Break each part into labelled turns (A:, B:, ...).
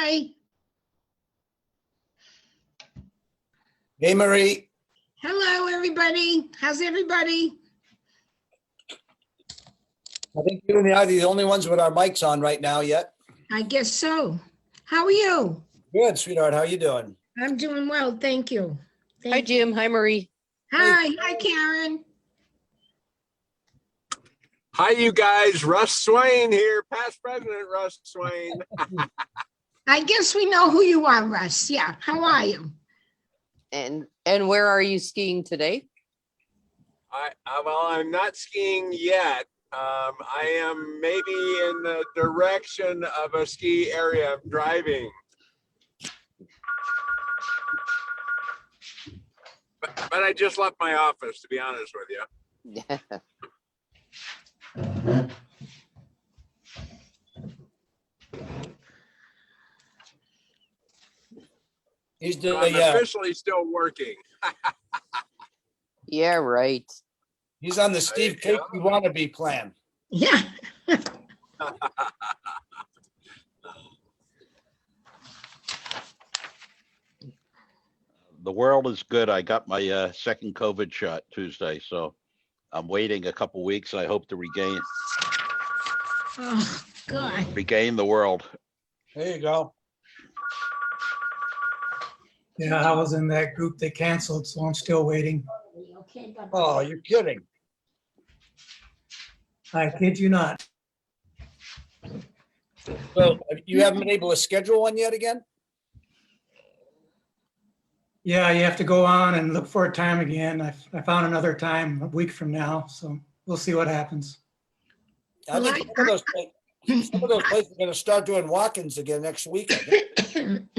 A: Hi.
B: Hey, Marie.
A: Hello, everybody. How's everybody?
B: I think you and I are the only ones with our mics on right now yet.
A: I guess so. How are you?
B: Good, sweetheart. How you doing?
A: I'm doing well, thank you.
C: Hi, Jim. Hi, Marie.
A: Hi, Karen.
D: Hi, you guys. Russ Swain here, past president Russ Swain.
A: I guess we know who you are, Russ. Yeah, how are you?
C: And where are you skiing today?
D: Well, I'm not skiing yet. I am maybe in the direction of a ski area. I'm driving. But I just left my office, to be honest with you.
B: He's doing,
D: I'm officially still working.
C: Yeah, right.
B: He's on the Steve Casey wannabe plan.
A: Yeah.
E: The world is good. I got my second COVID shot Tuesday, so I'm waiting a couple weeks. I hope to
A: Oh, God.
E: regain the world.
B: There you go.
F: Yeah, I was in that group they canceled, so I'm still waiting.
A: Okay, bye-bye.
B: Oh, you're kidding.
F: I kid you not.
B: So you haven't been able to schedule one yet again?
F: Yeah, you have to go on and look for a time again. I found another time a week from now, so we'll see what happens.
B: I think some of those places are going to start doing walk-ins again next week. I think.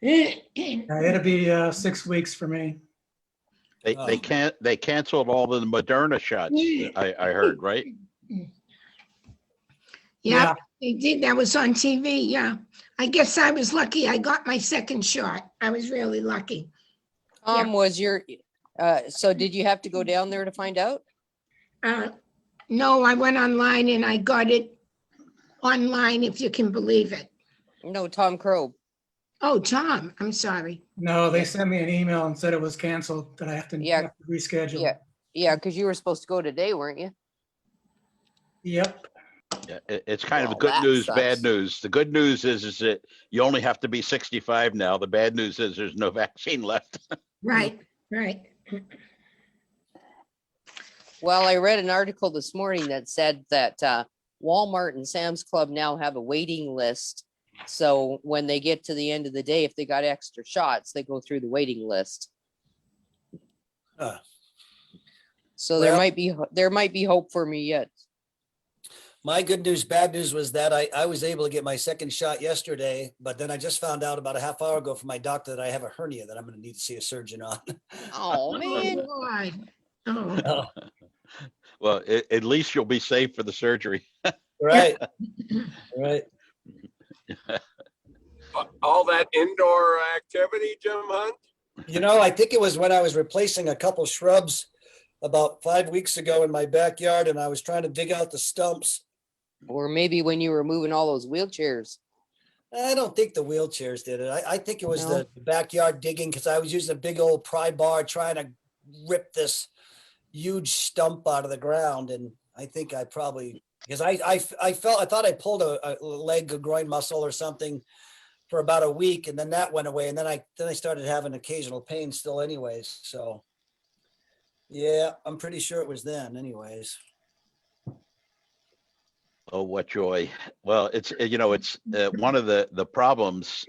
F: It'll be 6 weeks for me.
E: They canceled all the Moderna shots. I heard, right?
A: Yeah, they did. That was on TV. Yeah. I guess I was lucky. I got my second shot. I was really lucky.
C: Was your, so did you have to go down there to find out?
A: No, I went online and I got it online, if you can believe it.
C: No, Tom Crow.
A: Oh, Tom, I'm sorry.
F: No, they sent me an email and said it was canceled, that I have to reschedule.
C: Yeah. Yeah, because you were supposed to go today, weren't you?
F: Yep.
E: Yeah, it's kind of
C: Well,
E: good
C: that
E: news,
C: sucks.
E: bad news. The good news is that you only have to be 65 now. The bad news is there's no vaccine left.
A: Right.
C: Well, I read an article this morning that said that Walmart and Sam's Club now have a waiting list. So when they get to the end of the day, if they got extra shots, they go through the waiting list.
B: Huh.
C: So
B: Well-
C: there might be hope for me yet.
B: My good news, bad news was that I was able to get my second shot yesterday, but then I just found out about a half hour ago from my doctor that I have a hernia that I'm going to need to see a surgeon on.
C: Oh, man.
A: Oh, God. Oh,
E: Well, at least you'll be safe for the surgery.
B: Right.
D: All that indoor activity, Jim Hunt?
B: You know, I think it was when I was replacing a couple shrubs about 5 weeks ago in my backyard, and I was trying to dig out the stumps.
C: Or maybe when you were moving all those wheelchairs.
B: I don't think the wheelchairs did it. I think it was
C: No?
B: the backyard digging, because I was using a big old pry bar trying to rip this huge stump out of the ground. And I think I probably, because I thought I pulled a leg, a groin muscle or something for about a week, and then that went away. And then I started having occasional pain still anyways. So yeah, I'm pretty sure it was then anyways.
E: Oh, what joy. Well, it's one of the problems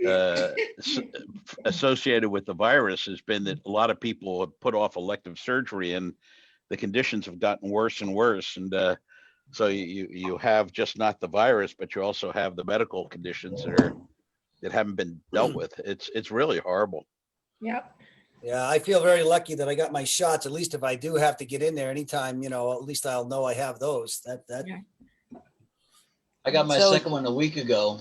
E: associated with the virus has been that a lot of people have put off elective surgery and the conditions have gotten worse and worse. And so you have just not the virus, but you also have the medical conditions that haven't been dealt with. It's really horrible.
A: yep.
B: Yeah, I feel very lucky that I got my shots. At least if I do have to get in there anytime, at least I'll know I have those.
A: Yeah.
G: I got my
C: So-
G: second one a week ago.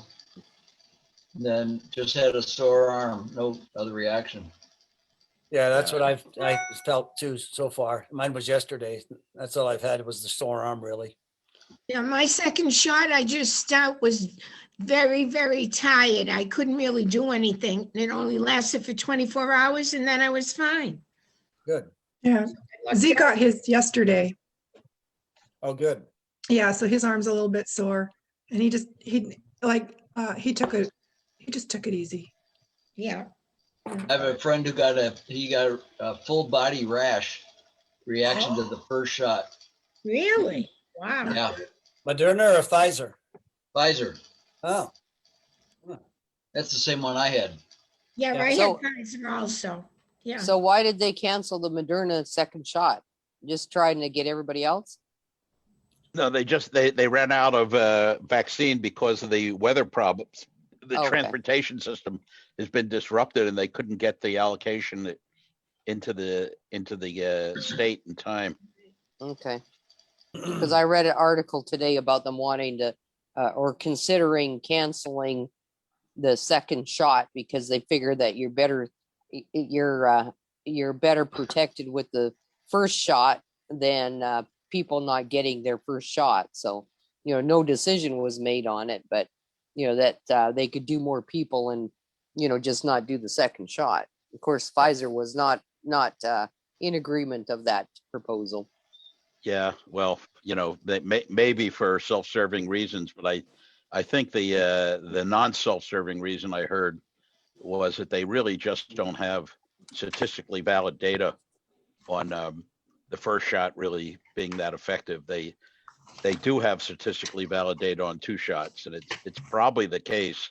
G: Then just had a sore arm, no other reaction.
B: Yeah, that's what I felt too so far. Mine was yesterday. That's all I've had was the sore arm, really.
A: Yeah, my second shot, I just was very, very tired. I couldn't really do anything. It only lasted for 24 hours and then I was fine.
B: Good.
H: Yeah,
A: Lucked
H: Zeke got
A: out.
H: his yesterday.
B: Oh, good.
H: Yeah, so his arm's a little bit sore, and he just took it easy.
A: Yeah.
G: I have a friend who got a full body rash reaction to the first shot.
A: Really? Wow.
G: Yeah,
B: Moderna or Pfizer?
G: Pfizer.
B: Oh,
G: That's the same one I had.
A: Yeah,
B: Yeah.
A: I had
C: So-
A: Pfizer also. Yeah.
C: So why did they cancel the Moderna second shot? Just trying to get everybody else?
E: No, they ran out of vaccine because of the weather problems. The
C: Okay.
E: transportation system has been disrupted, and they couldn't get the allocation into the state in time.
C: Okay. Because I read an article today about them wanting to, or considering canceling the second shot because they figure that you're better protected with the first shot than people not getting their first shot. So, no decision was made on it, but that they could do more people and just not do the second shot. Of course, Pfizer was not in agreement of that proposal.
E: Yeah, well, they maybe for self-serving reasons, but I think the non-self-serving reason I heard was that they really just don't have statistically valid data on the first shot really being that effective. They do have statistically valid data on two shots, and it's probably the case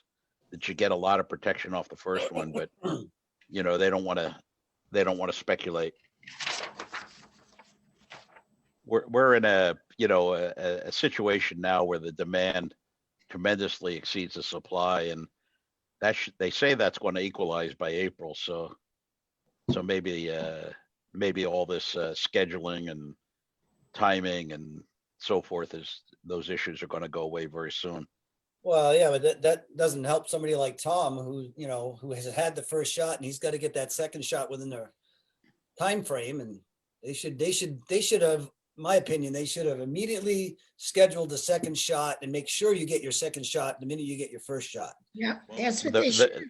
E: that you get a lot of protection off the first one, but they don't want to speculate. We're in a situation now where the demand tremendously exceeds the supply, and they say that's going to equalize by April. So maybe all this scheduling and timing and so forth those issues are going to go away very soon.
B: well, yeah, but that doesn't help somebody like Tom who has had the first shot and he's got to get that second shot within their time frame. And they should have, in my opinion, they should have immediately scheduled the second shot and make sure you get your second shot the minute you get your first shot.
A: Yeah, that's what
E: The-
A: they
E: the-
A: should.
E: The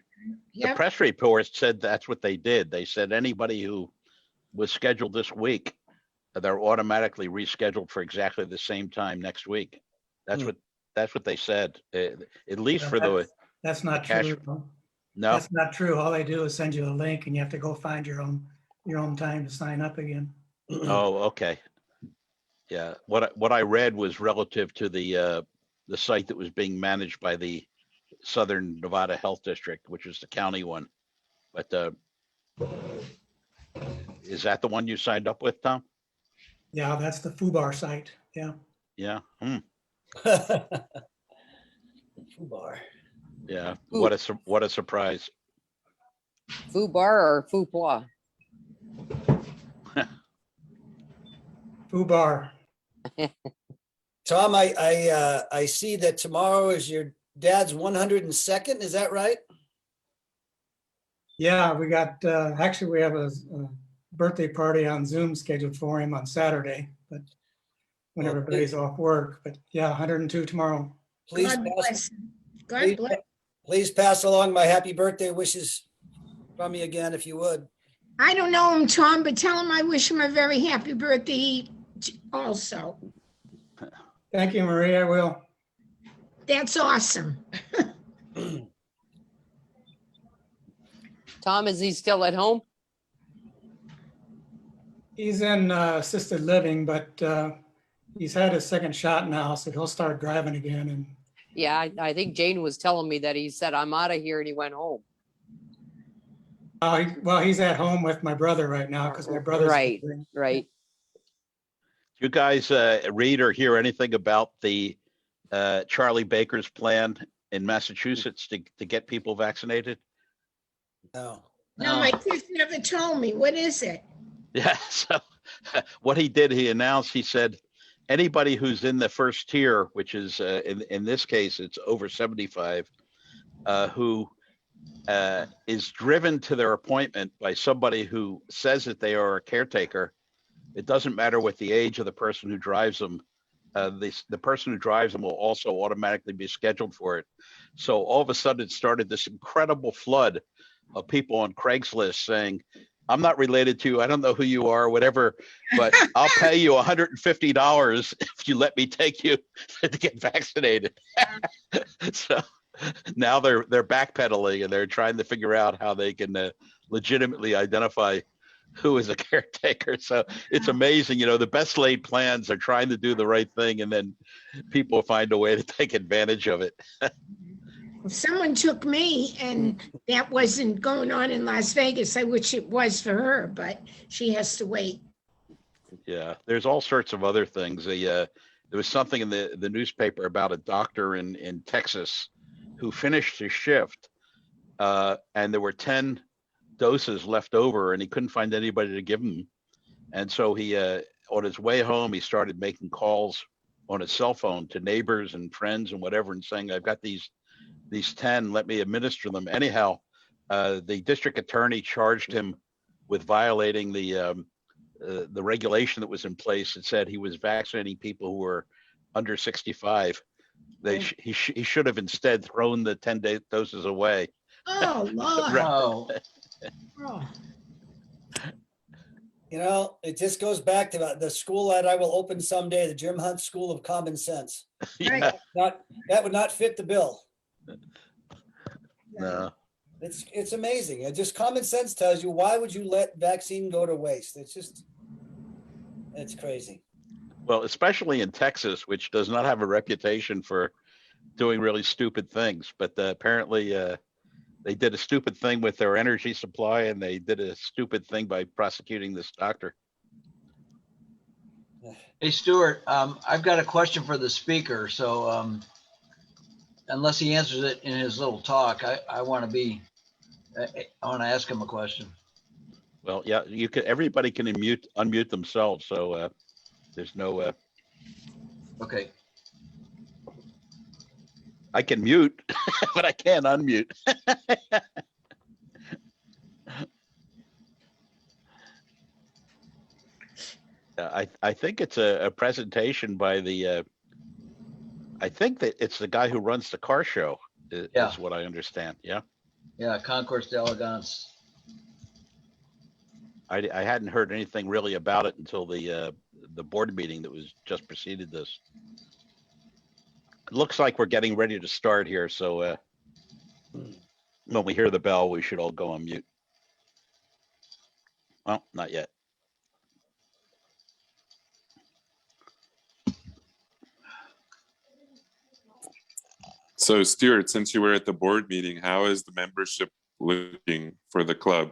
A: Yeah.
E: press reports said that's what they did. They said anybody who was scheduled this week, they're automatically rescheduled for exactly the same time next week. That's what they said. At least for the
F: That's not
E: cash.
F: true. though.
E: No,
F: That's not true. All they do is send you a link and you have to go find your own time to sign up again.
E: oh, okay. Yeah, what I read was relative to the site that was being managed by the Southern Nevada Health District, which is the county one. But is that the one you signed up with, Tom?
F: Yeah, that's the FUBAR site. Yeah.
E: Yeah.
B: Bar.
E: Yeah.
C: Ooh.
E: What a surprise.
C: Foo bar or foo pois?
F: FUBAR.
B: Tom, I see that tomorrow is your dad's 102nd. Is that right?
F: Yeah, we got, actually, we have a birthday party on Zoom scheduled for him on Saturday, but when
B: Well,
F: everybody's off work, but yeah, 102 tomorrow.
B: Please
A: God
B: pass,
A: bless him. God
B: please,
A: bless.
B: please pass along my happy birthday wishes from me again, if you would.
A: I don't know him, Tom, but tell him I wish him a very happy birthday also.
F: Thank you, Maria. I will.
A: That's awesome.
C: Tom, is he still at home?
F: He's in assisted living, but he's had his second shot now, so he'll start driving again. And
C: Yeah, I think Jane was telling me that he said, I'm out of here, and he went home.
F: well, he's at home with my brother right now because my brother's
C: Right, right.
E: You guys read or hear anything about the Charlie Baker's plan in Massachusetts to get people vaccinated?
B: No.
A: No, my kids never told me. What is it?
E: Yeah. So what he did, he announced, he said, anybody who's in the first tier, which is in this case, it's over 75, who is driven to their appointment by somebody who says that they are a caretaker. It doesn't matter what the age of the person who drives them. the person who drives them will also automatically be scheduled for it. So all of a sudden it started this incredible flood of people on Craigslist saying, I'm not related to you. I don't know who you are, whatever, but I'll pay you $150 if you let me take you to get vaccinated. So now they're backpedaling and they're trying to figure out how they can legitimately identify who is a caretaker. So it's amazing, the best laid plans are trying to do the right thing, and then people find a way to take advantage of it.
A: If someone took me and that wasn't going on in Las Vegas, I wish it was for her, but she has to wait.
E: Yeah, there's all sorts of other things. There was something in the newspaper about a doctor in Texas who finished his shift, and there were 10 doses left over, and he couldn't find anybody to give them. And so he, on his way home, he started making calls on his cell phone to neighbors and friends and whatever, and saying, I've got these 10, let me administer them. Anyhow, the district attorney charged him with violating the regulation that was in place. It said he was vaccinating people who were under 65. He should have instead thrown the 10 doses away.
A: Oh, Lord.
G: Oh,
A: Oh.
B: It just goes back to the school that I will open someday, the Jim Hunt School of Common Sense.
E: Yeah,
B: That would not fit the bill.
E: no.
B: It's amazing. Just common sense tells you, why would you let vaccine go to waste? It's crazy.
E: Well, especially in Texas, which does not have a reputation for doing really stupid things, but apparently they did a stupid thing with their energy supply, and they did a stupid thing by prosecuting this doctor.
G: hey, Stuart, I've got a question for the speaker. So unless he answers it in his little talk, I want to ask him a question.
E: Well, yeah, everybody can unmute themselves. So there's no,
G: Okay.
E: I can mute, but I can't unmute. I think it's a presentation by I think that it's the guy who runs the car show, is what I understand. Yeah.
G: Yeah, Concourse d'Elegance.
E: I hadn't heard anything really about it until the board meeting that was just preceded this. It looks like we're getting ready to start here, so when we hear the bell, we should all go on mute. Well, not yet.
I: So Stuart, since you were at the board meeting, how is the membership looking for the club?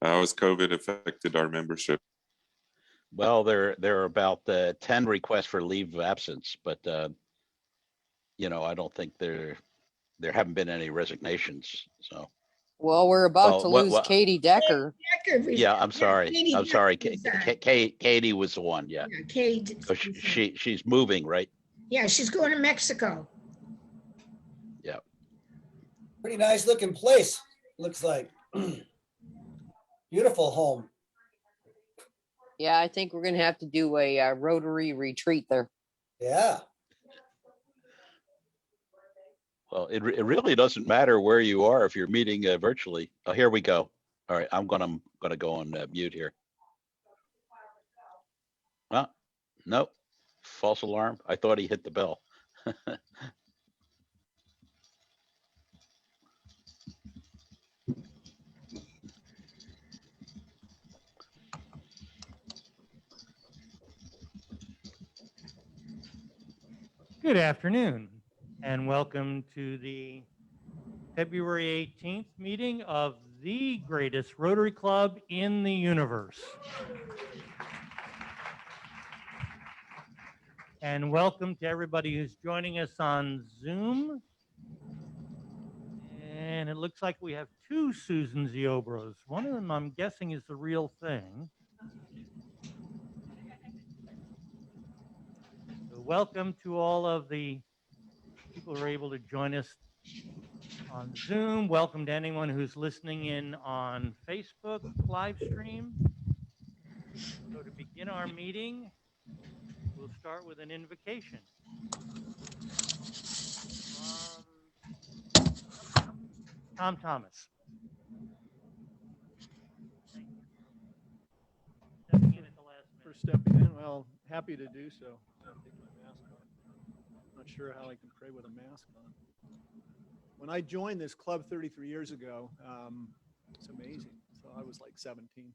I: How has COVID affected our membership?
E: Well, there are about 10 requests for leave of absence, but I don't think there haven't been any resignations. So.
C: Well, we're about to lose Katie Decker.
E: Yeah, I'm sorry. I'm sorry.
A: Katie
E: Katie was the one. Yeah.
A: Katie.
E: So she's moving, right?
A: Yeah, she's going to Mexico.
E: Yeah.
B: Pretty nice looking place, looks like. Beautiful home.
C: Yeah, I think we're going to have to do a Rotary retreat there.
B: Yeah.
E: Well, it really doesn't matter where you are if you're meeting virtually. Oh, here we go. All right, I'm gonna go on mute here. Oh, nope. False alarm. I thought he hit the bell.
J: Good afternoon, and welcome to the February 18th meeting of the greatest Rotary Club in the universe. And welcome to everybody who's joining us on Zoom. And it looks like we have two Susan Ziobros. One of them, I'm guessing, is the real thing. So welcome to all of the people who are able to join us on Zoom. Welcome to anyone who's listening in on Facebook live stream. So to begin our meeting, we'll start with an invocation. Tom Thomas. Stepping in at the last
K: For
J: minute.
K: stepping in. Well, happy to do so. I'll take my mask off. Not sure how I can pray with a mask on. When I joined this club 33 years ago, it's amazing. So I was like 17.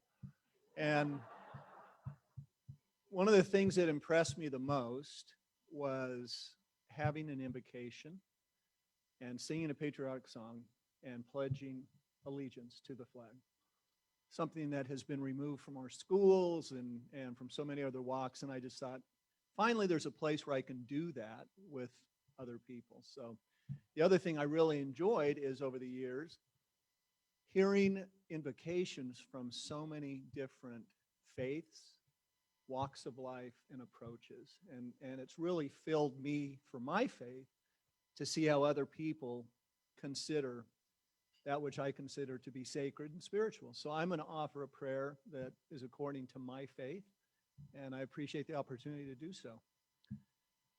K: And one of the things that impressed me the most was having an invocation and singing a patriotic song and pledging allegiance to the flag. Something that has been removed from our schools and from so many other walks. And I just thought, finally, there's a place where I can do that with other people. So the other thing I really enjoyed is over the years, hearing invocations from so many different faiths, walks of life, and approaches. And it's really filled me for my faith to see how other people consider that which I consider to be sacred and spiritual. So I'm going to offer a prayer that is according to my faith, and I appreciate the opportunity to do so.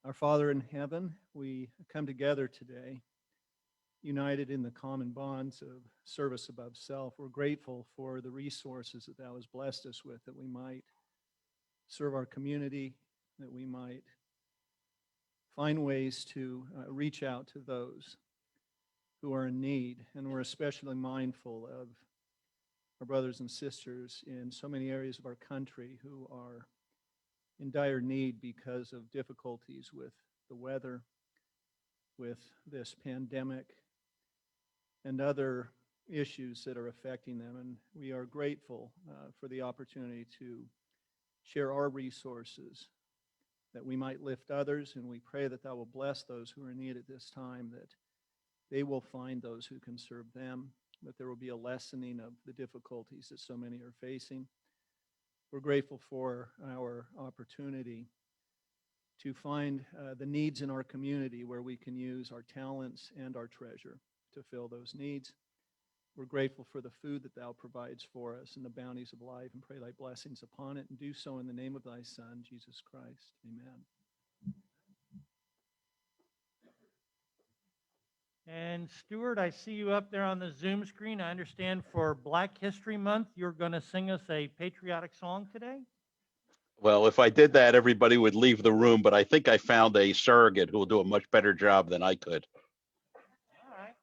K: Our Father in heaven, we come together today, united in the common bonds of service above self. We're grateful for the resources that Thou hast blessed us with, that we might serve our community, that we might find ways to reach out to those who are in need. And we're especially mindful of our brothers and sisters in so many areas of our country who are in dire need because of difficulties with the weather, with this pandemic, and other issues that are affecting them. And we are grateful for the opportunity to share our resources, that we might lift others, and we pray that Thou will bless those who are in need at this time, that they will find those who can serve them, that there will be a lessening of the difficulties that so many are facing. We're grateful for our opportunity to find the needs in our community where we can use our talents and our treasure to fill those needs. We're grateful for the food that Thou provides for us and the bounties of life, and pray Thy blessings upon it, and do so in the name of Thy Son, Jesus Christ. Amen.
J: And Stuart, I see you up there on the Zoom screen. I understand for Black History Month, you're going to sing us a patriotic song today?
E: Well, if I did that, everybody would leave the room, but I think I found a surrogate who will do a much better job than I could.
J: All right.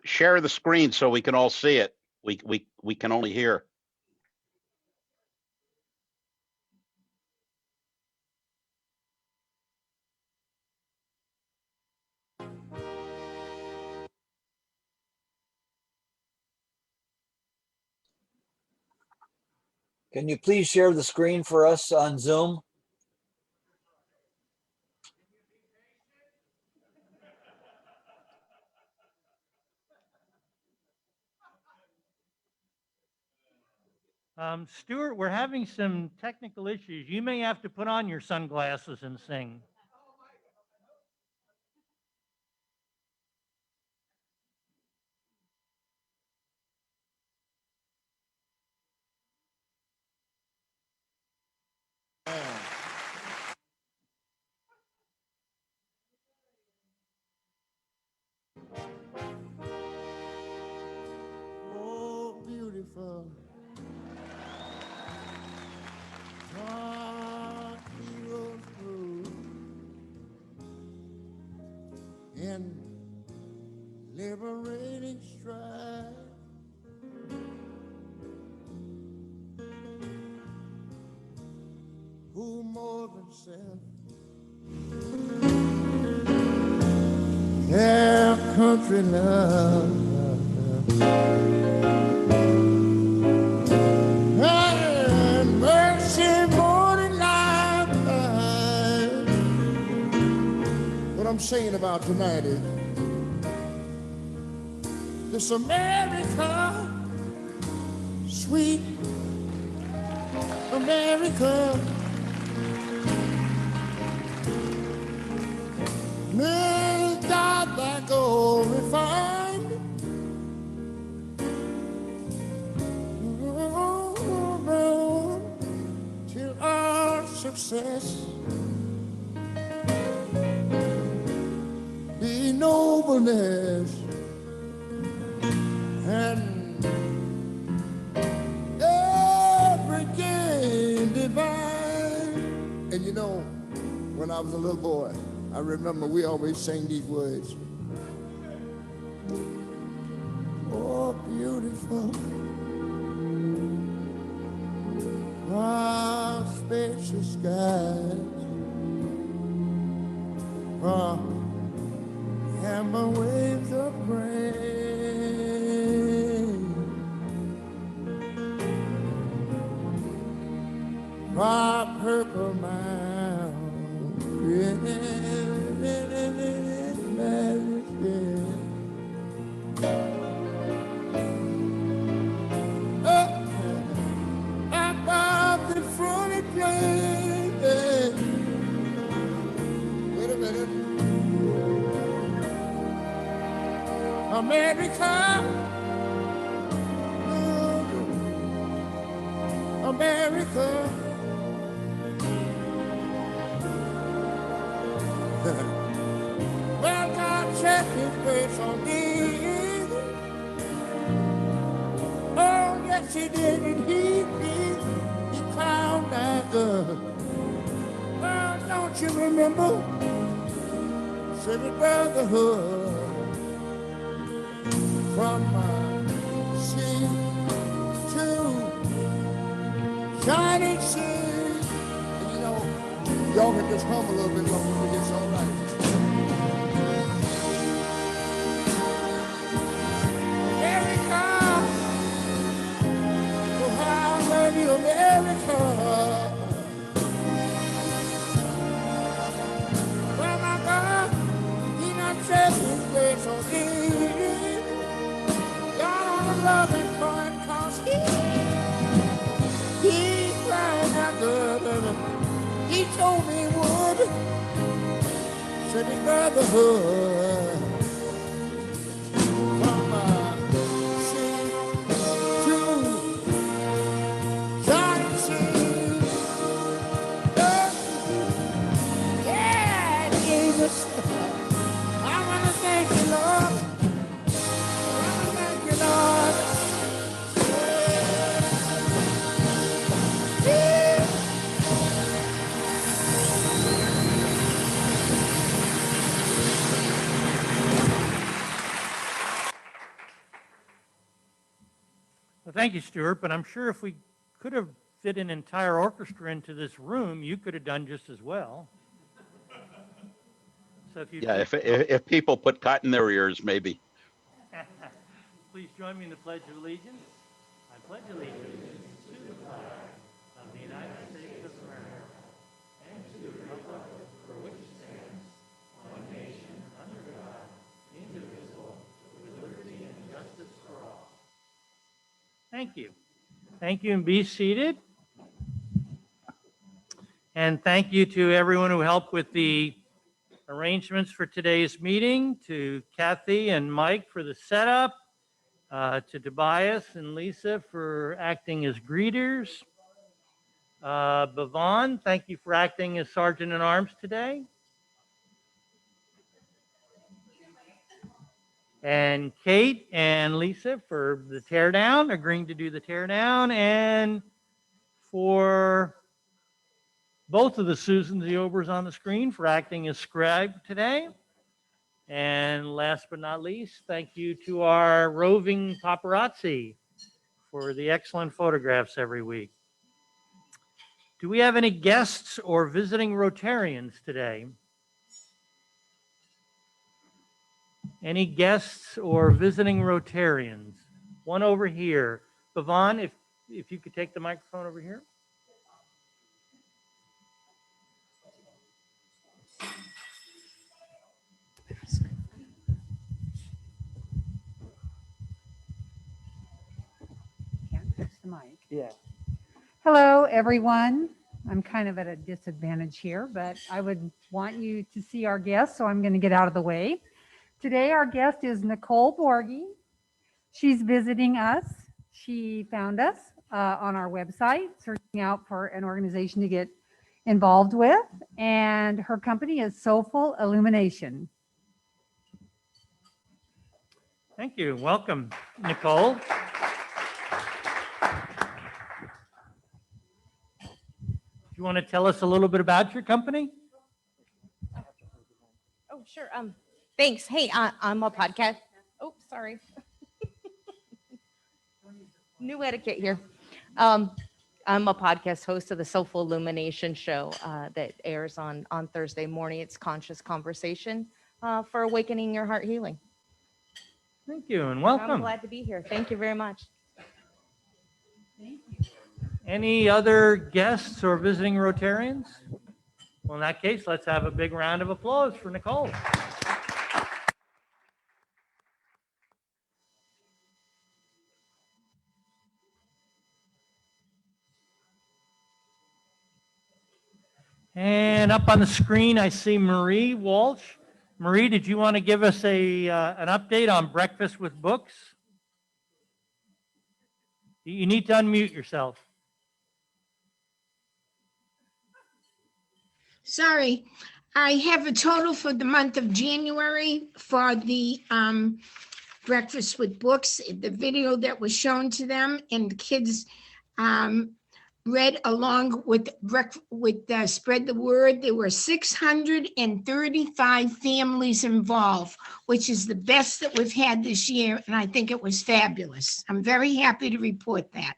E: Share the screen so we can all see it. We can only hear.
G: Can you please share the screen for us on Zoom?
J: Stuart, we're having some technical issues. You may have to put on your sunglasses and sing.
L: Oh, beautiful. Dark heroes through in liberating strife. Who more than self their country love. And mercy more than life. What I'm saying about tonight is this America, sweet America. Millions got that gold refined. Till our success be nobleness and every gain divine. And you know, when I was a little boy, I remember we always sang these words. Oh, beautiful, ah, spacious skies, ah, amber waves of grain, ah, purple mountains. Above the front plain. Wait a minute. America. America. Well, God set his grace on me. Oh, yes, he did, and he crowned that good. Well, don't you remember? Civic brotherhood from sea to shining sea. And you know, y'all can just hum a little bit longer, it gets all right. America, oh how I love you, America. Well, my God, he done set his grace on me. God on the loving point, 'cause he cried out good. He told me he would. Said his brotherhood. From sea to shining sea. Yeah, Jesus. I want to thank you, Lord. I want to thank you, Lord.
J: Well, thank you, Stuart, but I'm sure if we could have fit an entire orchestra into this room, you could have done just as well. So if you
E: Yeah, if people put cotton in their ears, maybe.
J: please join me in the Pledge of Allegiance. I pledge allegiance to the flag of the United States of America and to the republic for which it stands, one nation, under God, indivisible, with liberty and justice for all. Thank you. Thank you, and be seated. And thank you to everyone who helped with the arrangements for today's meeting, to Kathy and Mike for the setup, to Tobias and Lisa for acting as greeters. Bhavon, thank you for acting as Sergeant at Arms today. And Kate and Lisa for the teardown, agreeing to do the teardown, and for both of the Susans Yobers on the screen for acting as scribe today. And last but not least, thank you to our roving paparazzi for the excellent photographs every week. Do we have any guests or visiting Rotarians today? Any guests or visiting Rotarians? One over here. Bhavon, if you could take the microphone over here.
M: Can't fix the mic.
J: Yeah.
M: Hello, everyone. I'm kind of at a disadvantage here, but I would want you to see our guest, so I'm going to get out of the way. Today, our guest is Nicole Borghi. She's visiting us. She found us on our website, searching out for an organization to get involved with, and her company is Soulful Illumination.
J: Thank you. Welcome, Nicole. Do you want to tell us a little bit about your company?
N: Oh, sure. Thanks. Hey, I'm a podcast. Oh, sorry. New etiquette here. I'm a podcast host of the Soulful Illumination show that airs on Thursday morning. It's Conscious Conversation for awakening your heart healing.
J: Thank you and
N: I'm
J: welcome.
N: glad to be here. Thank you very much.
M: Thank you.
J: Any other guests or visiting Rotarians? Well, in that case, let's have a big round of applause for Nicole. And up on the screen, I see Marie Walsh. Marie, did you want to give us an update on Breakfast with Books? You need to unmute yourself.
A: Sorry. I have a total for the month of January for the Breakfast with Books, the video that was shown to them, and the kids read along with Spread the Word. There were 635 families involved, which is the best that we've had this year, and I think it was fabulous. I'm very happy to report that.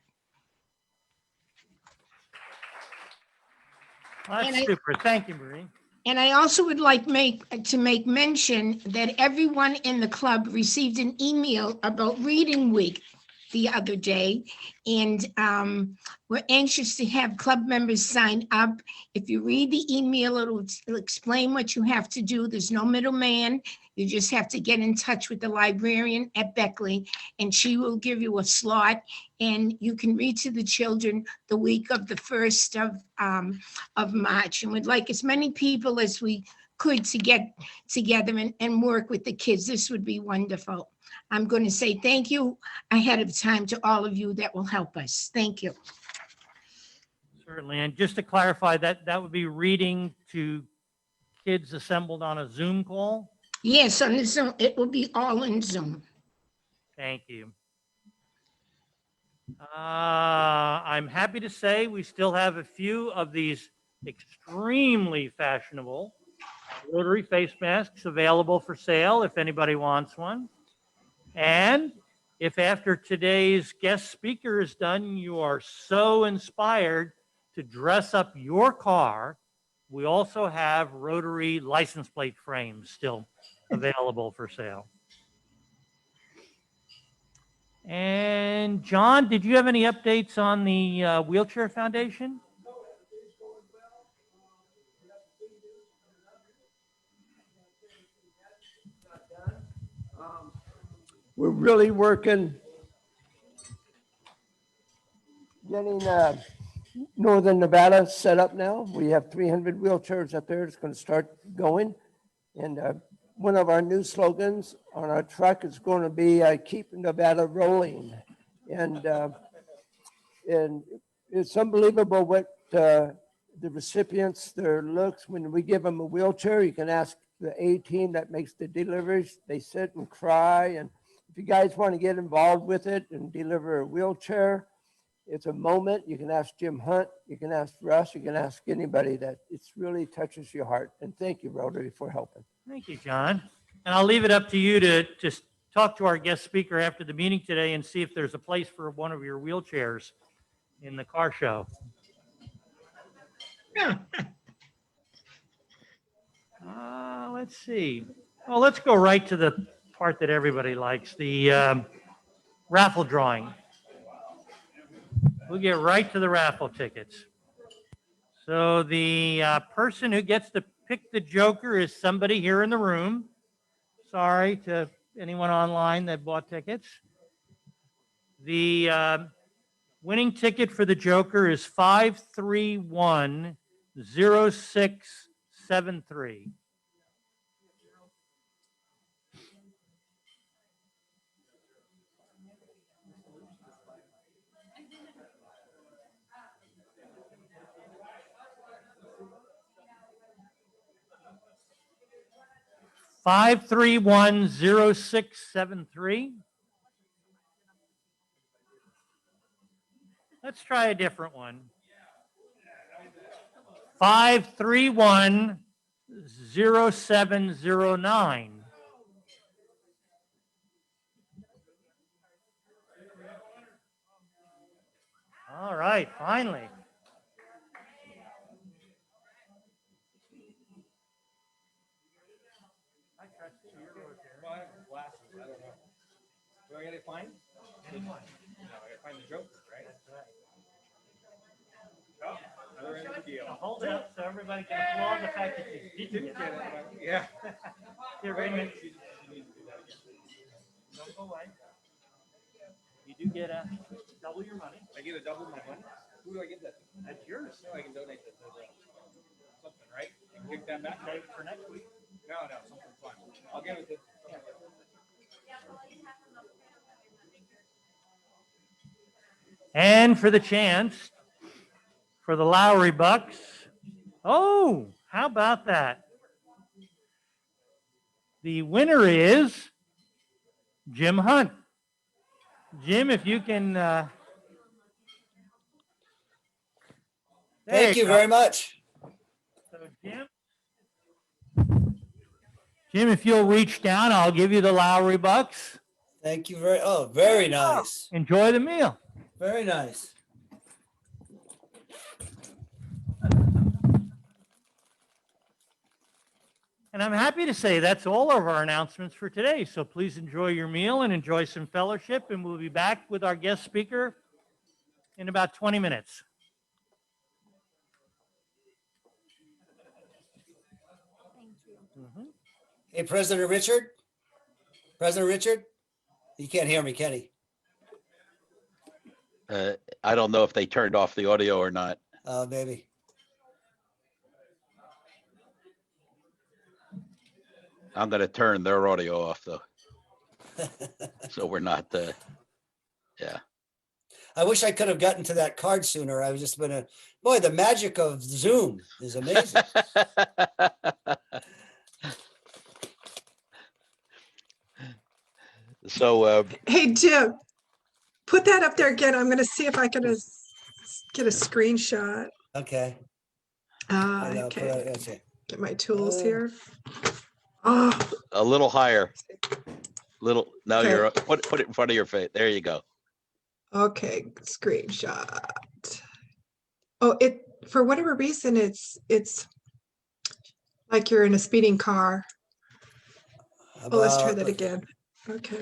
J: Well, that's super. Thank you, Marie.
A: And I also would like to make mention that everyone in the club received an email about Reading Week the other day. And we're anxious to have club members sign up. If you read the email, it'll explain what you have to do. There's no middleman. You just have to get in touch with the librarian at Beckley, and she will give you a slot, and you can read to the children the week of the 1st of March. And we'd like as many people as we could to get together and work with the kids. This would be wonderful. I'm going to say thank you ahead of time to all of you that will help us. Thank you.
J: Certainly. And just to clarify, that would be reading to kids assembled on a Zoom call?
A: Yes, on the Zoom. It will be all in Zoom.
J: Thank you. I'm happy to say we still have a few of these extremely fashionable Rotary face masks available for sale if anybody wants one. And if after today's guest speaker is done, you are so inspired to dress up your car, we also have Rotary license plate frames still available for sale. And John, did you have any updates on the Wheelchair Foundation?
O: We're really working getting Northern Nevada set up now. We have 300 wheelchairs up there. It's going to start going. And one of our new slogans on our truck is going to be keep Nevada rolling. And it's unbelievable what the recipients, their looks, when we give them a wheelchair. You can ask the A team that makes the deliveries. They sit and cry. And if you guys want to get involved with it and deliver a wheelchair, it's a moment. You can ask Jim Hunt, you can ask Russ, you can ask anybody that it really touches your heart. And thank you, Rotary, for helping.
J: Thank you, John. And I'll leave it up to you to just talk to our guest speaker after the meeting today and see if there's a place for one of your wheelchairs in the car show. Let's see. Well, let's go right to the part that everybody likes, the raffle drawing. We'll get right to the raffle tickets. So the person who gets to pick the joker is somebody here in the room. Sorry to anyone online that bought tickets. The Winning ticket for the Joker is 5310673. Five, 5310673. Let's try a different one. 5310709. All right, finally.
P: Do I gotta find? No, I gotta find the Joker, right? Oh, another end of the deal.
J: Hold it up so everybody can applaud the fact that you didn't get it.
P: Yeah.
J: Here, wait a minute. Don't go away. You do get a double your money.
P: I get a double my money? Who do I give that to?
J: That's yours.
P: No, I can donate that to something, right? And kick that back?
J: Save for next week.
P: No, something fun. I'll give it to.
J: And for the chance for the Lowry Bucks. Oh, how about that? The winner is Jim Hunt. Jim, if you can.
B: Thank you very much.
J: So Jim, if you'll reach down, I'll give you the Lowry Bucks.
B: Thank you very nice.
J: Enjoy the meal.
B: Very nice.
J: And I'm happy to say that's all of our announcements for today. So please enjoy your meal and enjoy some fellowship. And we'll be back with our guest speaker in about 20 minutes.
A: Thank you.
B: Hey, President Richard? President Richard? You can't hear me, can he?
E: I don't know if they turned off the audio or not.
B: Maybe.
E: I'm going to turn their audio off though. So we're not, yeah.
B: I wish I could have gotten to that card sooner. I was just gonna, boy, the magic of Zoom is amazing.
E: So,
H: Hey, Jim, put that up there again. I'm gonna see if I can get a screenshot.
B: Okay.
H: Okay. Get my tools here. Oh,
E: a little higher. Now
H: Okay.
E: you're put it in front of your face. There you go.
H: okay, screenshot. Oh, for whatever reason, it's like you're in a speeding car. Oh, let's try that again. Okay.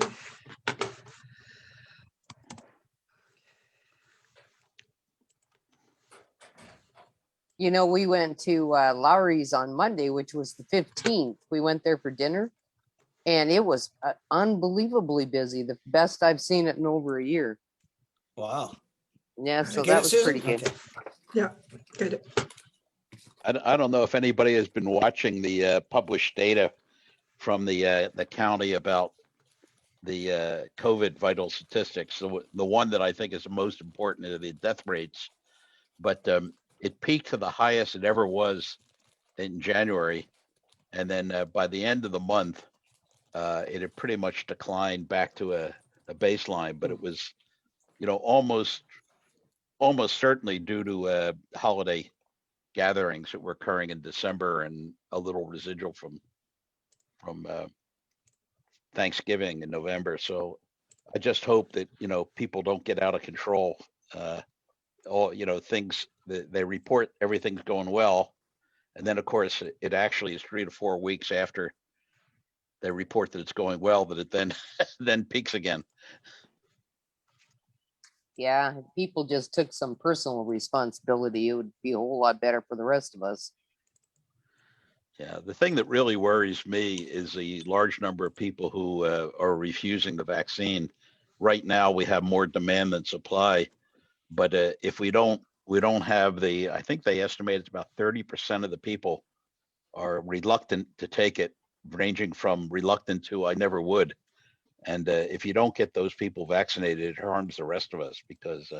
C: You know, we went to Lowry's on Monday, which was the 15th. We went there for dinner, and it was unbelievably busy. The best I've seen it in over a year.
B: Wow.
C: Yeah, so
B: Get
C: that
B: it,
C: was
B: Susan?
C: pretty good.
B: Okay.
H: Yeah, get it.
E: I don't know if anybody has been watching the published data from the county about the COVID vital statistics. The one that I think is the most important are the death rates, but it peaked to the highest it ever was in January. And then by the end of the month, it had pretty much declined back to a baseline, but it was, almost certainly due to holiday gatherings that were occurring in December and a little residual from Thanksgiving in November. So I just hope that, people don't get out of control. Things that they report everything's going well. And then of course it actually is 3 to 4 weeks after they report that it's going well that it then peaks again.
C: Yeah, if people just took some personal responsibility, it would be a whole lot better for the rest of us.
E: Yeah, the thing that really worries me is the large number of people who are refusing the vaccine. Right now, we have more demand than supply, But if we don't have the, I think they estimate it's about 30% of the people are reluctant to take it, ranging from reluctant to I never would. And if you don't get those people vaccinated, it harms the rest of us because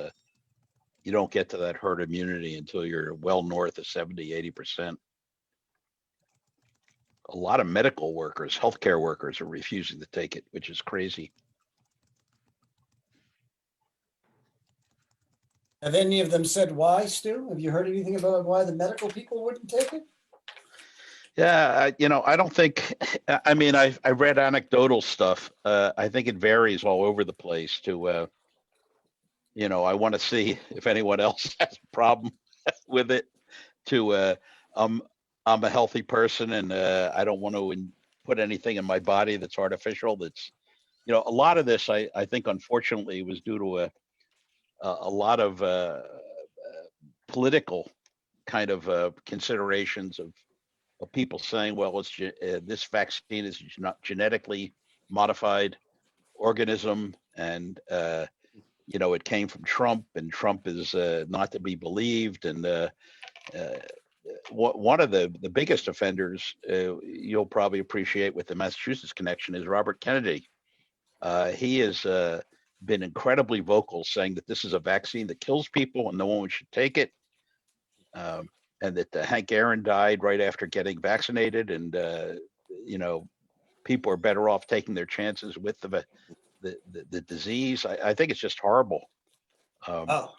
E: you don't get to that herd immunity until you're well north of 70, 80%. A lot of medical workers, healthcare workers are refusing to take it, which is crazy.
B: Have any of them said why, Stu? Have you heard anything about why the medical people wouldn't take it?
E: Yeah, I don't think, I mean, I read anecdotal stuff. I think it varies all over the place to, I want to see if anyone else has a problem with it to, I'm a healthy person and I don't want to put anything in my body that's artificial. That's, a lot of this, I think, unfortunately, was due to a lot of political kind of considerations of people saying, well, this vaccine is not genetically modified organism, and it came from Trump, and Trump is not to be believed. And one of the biggest offenders, you'll probably appreciate with the Massachusetts connection, is Robert Kennedy. He has been incredibly vocal, saying that this is a vaccine that kills people and no one should take it. And that Hank Aaron died right after getting vaccinated, and people are better off taking their chances with the disease. I think it's just horrible.
B: Oh.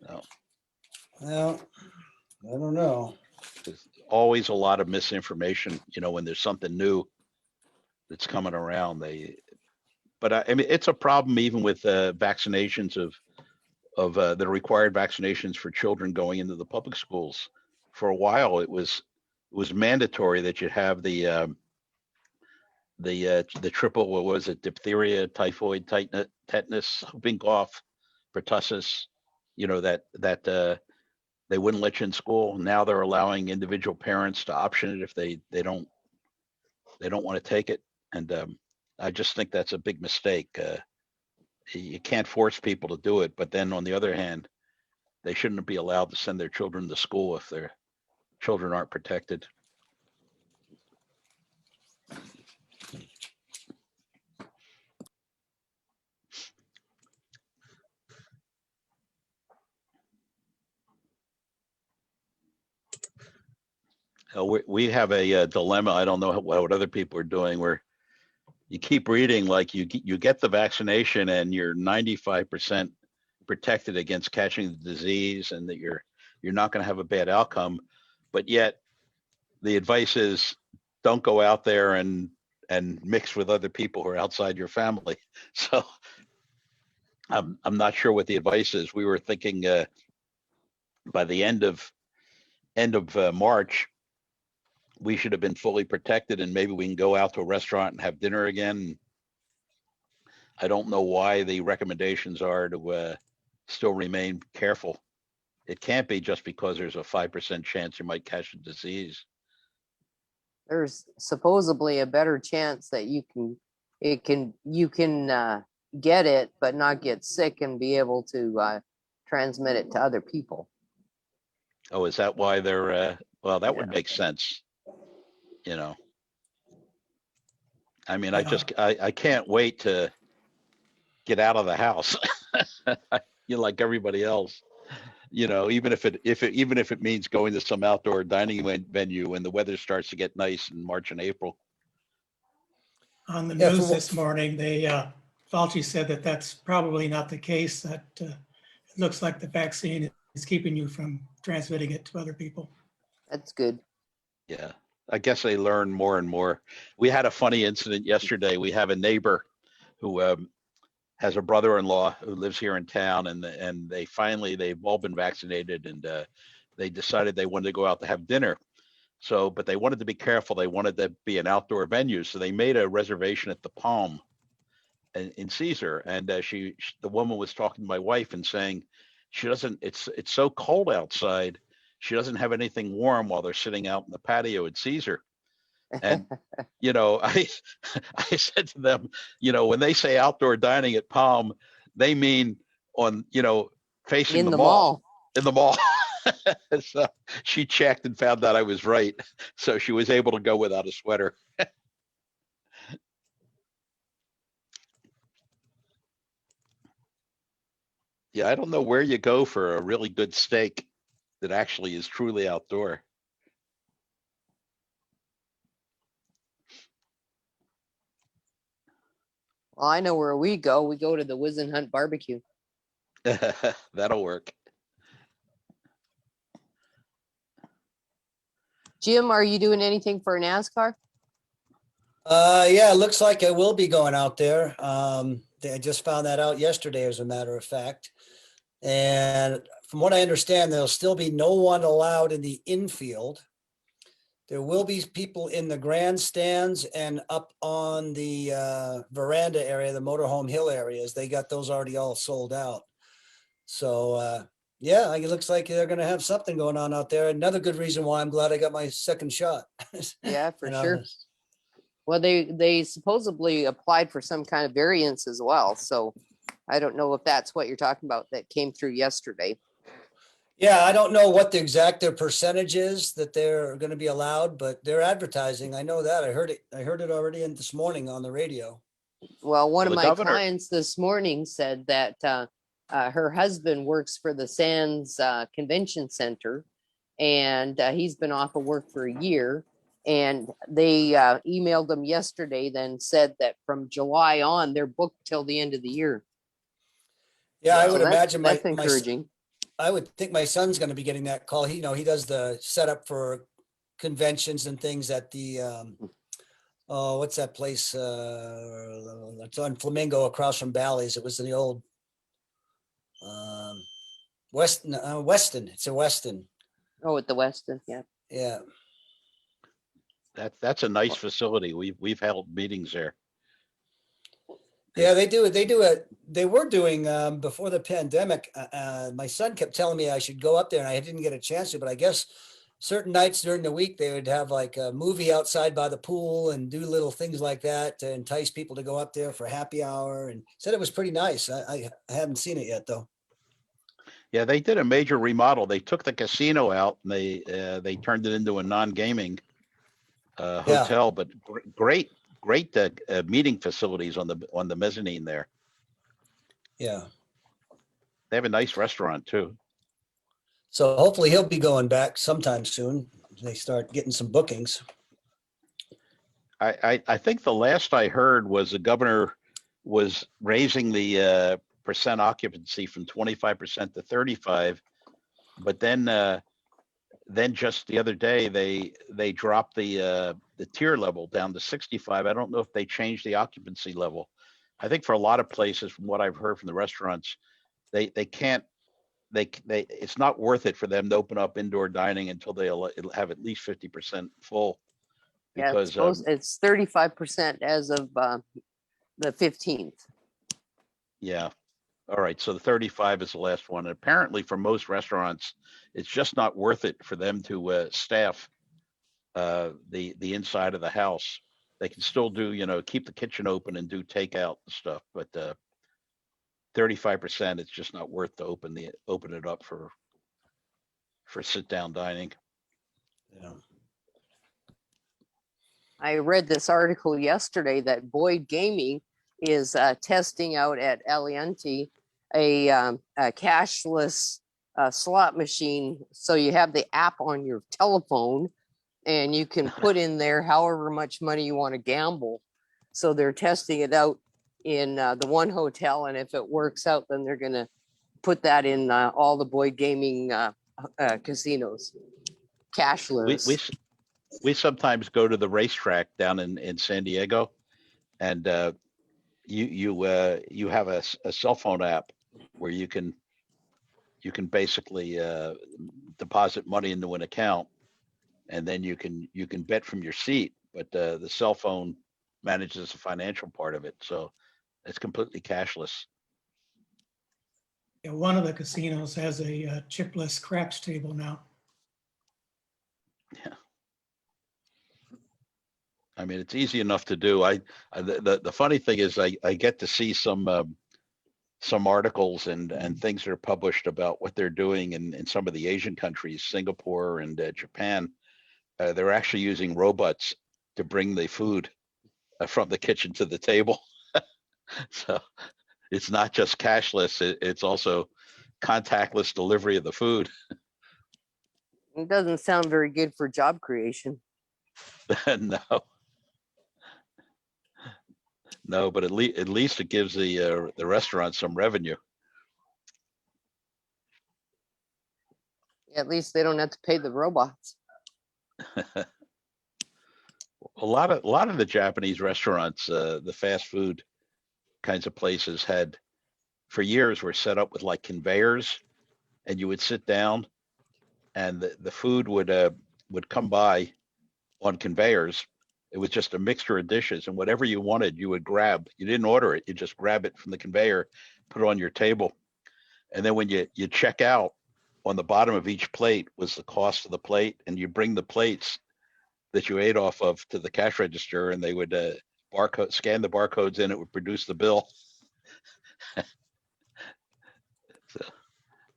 E: No.
B: Well, I don't know.
E: There's always a lot of misinformation, when there's something new that's coming around. But I mean, it's a problem even with vaccinations of the required vaccinations for children going into the public schools. For a while, it was mandatory that you have the triple, what was it, diphtheria, typhoid, tetanus, whooping cough, pertussis, that they wouldn't let you in school. Now they're allowing individual parents to option it if they don't want to take it. And I just think that's a big mistake. You can't force people to do it, but then on the other hand, they shouldn't be allowed to send their children to school if their children aren't protected. We have a dilemma. I don't know what other people are doing, where you keep reading like you get the vaccination and you're 95% protected against catching the disease, and that you're not going to have a bad outcome, but yet the advice is don't go out there and mix with other people who are outside your family. So I'm not sure what the advice is. We were thinking by the end of March, we should have been fully protected, and maybe we can go out to a restaurant and have dinner again. I don't know why the recommendations are to still remain careful. It can't be just because there's a 5% chance you might catch the disease.
C: There's supposedly a better chance that you can get it but not get sick and be able to transmit it to other people.
E: Oh, is that why they're well, that would make sense. I mean, I can't wait to get out of the house. Like everybody else, even if it means going to some outdoor dining venue when the weather starts to get nice in March and April.
F: On the news this morning, Fauci said that that's probably not the case, that it looks like the vaccine is keeping you from transmitting it to other people.
C: That's good.
E: Yeah, I guess they learn more and more. We had a funny incident yesterday. We have a neighbor who has a brother-in-law who lives here in town, and they've all been vaccinated, and they decided they wanted to go out to have dinner. So, but they wanted to be careful. They wanted to be an outdoor venue, so they made a reservation at the Palm in Caesar. And the woman was talking to my wife and saying she doesn't. It's so cold outside. She doesn't have anything warm while they're sitting out in the patio at Caesar. And I said to them, when they say outdoor dining at Palm, they mean on, facing
C: In
E: the
C: the
E: mall.
C: mall.
E: In the mall. So she checked and found out I was right. So she was able to go without a sweater. Yeah, I don't know where you go for a really good steak that actually is truly outdoor.
C: Well, I know where we go. We go to the Wizen Hunt Barbecue.
E: That'll work.
C: Jim, are you doing anything for NASCAR?
B: Yeah, it looks like I will be going out there. I just found that out yesterday, as a matter of fact. And from what I understand, there'll still be no one allowed in the infield. There will be people in the grandstands and up on the veranda area, the motorhome hill areas. They got those already all sold out. So yeah, it looks like they're going to have something going on out there. Another good reason why I'm glad I got my second shot.
C: Yeah, for
B: You
C: sure.
B: know,
C: Well, they supposedly applied for some kind of variance as well. So I don't know if that's what you're talking about that came through yesterday.
B: yeah, I don't know what the exact their percentage is that they're going to be allowed, but they're advertising. I know that. I heard it. I heard it already this morning on the radio.
C: Well, one
E: Well,
C: of
E: the
C: my
E: governor,
C: clients this morning said that her husband works for the Sands Convention Center, and he's been off of work for a year. And they emailed him yesterday, then said that from July on, they're booked till the end of the year.
B: Yeah, I
C: So
B: would imagine
C: that's encouraging.
B: I would think my son's going to be getting that call. He does the setup for conventions and things at the oh, what's that place? It's on Flamingo across from Bally's. It was in the old Weston. It's a Weston.
C: Oh, at the Weston, yeah.
B: Yeah.
E: that's a nice facility. We've held meetings there.
B: Yeah, they do it. They were doing before the pandemic. My son kept telling me I should go up there, and I didn't get a chance to. But I guess certain nights during the week they would have like a movie outside by the pool and do little things like that to entice people to go up there for happy hour. And said it was pretty nice. I haven't seen it yet though.
E: Yeah, they did a major remodel. They took the casino out and they turned it into a non-gaming hotel, but great meeting facilities on the mezzanine there.
B: Yeah.
E: They have a nice restaurant too.
B: So hopefully he'll be going back sometime soon. They start getting some bookings.
E: I think the last I heard was the governor was raising the percent occupancy from 25% to 35, but then just the other day they dropped the tier level down to 65. I don't know if they changed the occupancy level. I think for a lot of places, from what I've heard from the restaurants, they can't. It's not worth it for them to open up indoor dining until they'll have at least 50% full.
C: Yeah,
E: Because
C: it's 35% as of the 15th.
E: yeah. All right. So the 35 is the last one. And apparently for most restaurants, it's just not worth it for them to staff the inside of the house. They can still do, keep the kitchen open and do takeout and stuff, but 35%, it's just not worth to open it up for sit down dining.
B: Yeah.
C: I read this article yesterday that Boyd Gaming is testing out at Aliante a cashless slot machine. So you have the app on your telephone and you can put in there however much money you want to gamble. So they're testing it out in the one hotel. And if it works out, then they're going to put that in all the Boyd Gaming casinos, cashless.
E: We sometimes go to the racetrack down in San Diego, and you have a cell phone app where you can basically deposit money into an account, and then you can bet from your seat, but the cell phone manages the financial part of it, so it's completely cashless.
F: Yeah, one of the casinos has a chipless craps table now.
E: Yeah. I mean, it's easy enough to do. The funny thing is I get to see some some articles and things that are published about what they're doing in some of the Asian countries, Singapore and Japan. They're actually using robots to bring the food from the kitchen to the table. So it's not just cashless, it's also contactless delivery of the food.
C: It doesn't sound very good for job creation.
E: No. No, but at least it gives the restaurant some revenue.
C: At least they don't have to pay the robots.
E: A lot of the Japanese restaurants, the fast food kinds of places had for years were set up with like conveyors, and you would sit down and the food would come by on conveyors. It was just a mixture of dishes, and whatever you wanted, you would grab. You didn't order it; you just grab it from the conveyor, put it on your table, and then when you check out, on the bottom of each plate was the cost of the plate, and you bring the plates that you ate off of to the cash register, and they would scan the barcodes in. It would produce the bill. So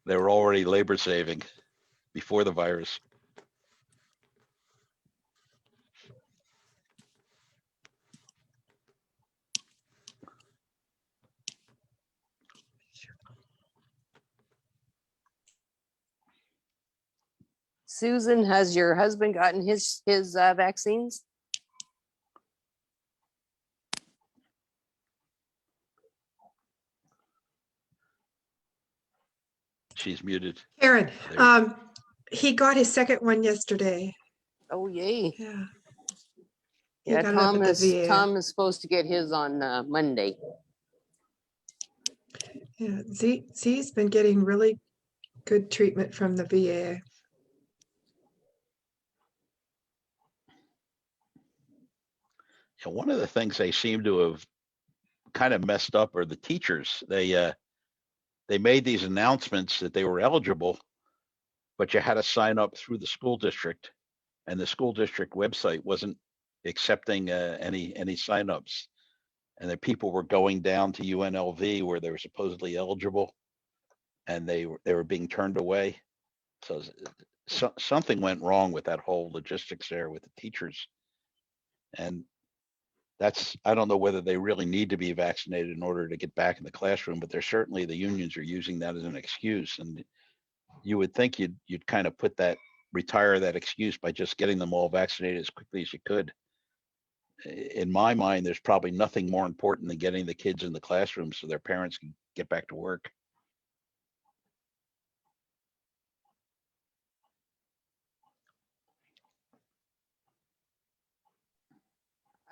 E: they were already labor saving before the virus.
C: Susan, has your husband gotten his vaccines?
E: She's muted.
H: Karen,
E: There.
H: he got his second one yesterday.
C: Oh, yay.
H: Yeah. He
C: Yeah,
H: got it up at the VA.
C: Tom is supposed to get his on Monday.
H: Yeah, Z's been getting really good treatment from the VA.
E: And one of the things they seem to have kind of messed up are the teachers. They made these announcements that they were eligible, but you had to sign up through the school district, and the school district website wasn't accepting any signups, and the people were going down to UNLV where they were supposedly eligible, and they were being turned away. So something went wrong with that whole logistics there with the teachers, and I don't know whether they really need to be vaccinated in order to get back in the classroom, but they're certainly, the unions are using that as an excuse. And you would think you'd kind of retire that excuse by just getting them all vaccinated as quickly as you could. In my mind, there's probably nothing more important than getting the kids in the classroom so their parents can get back to work.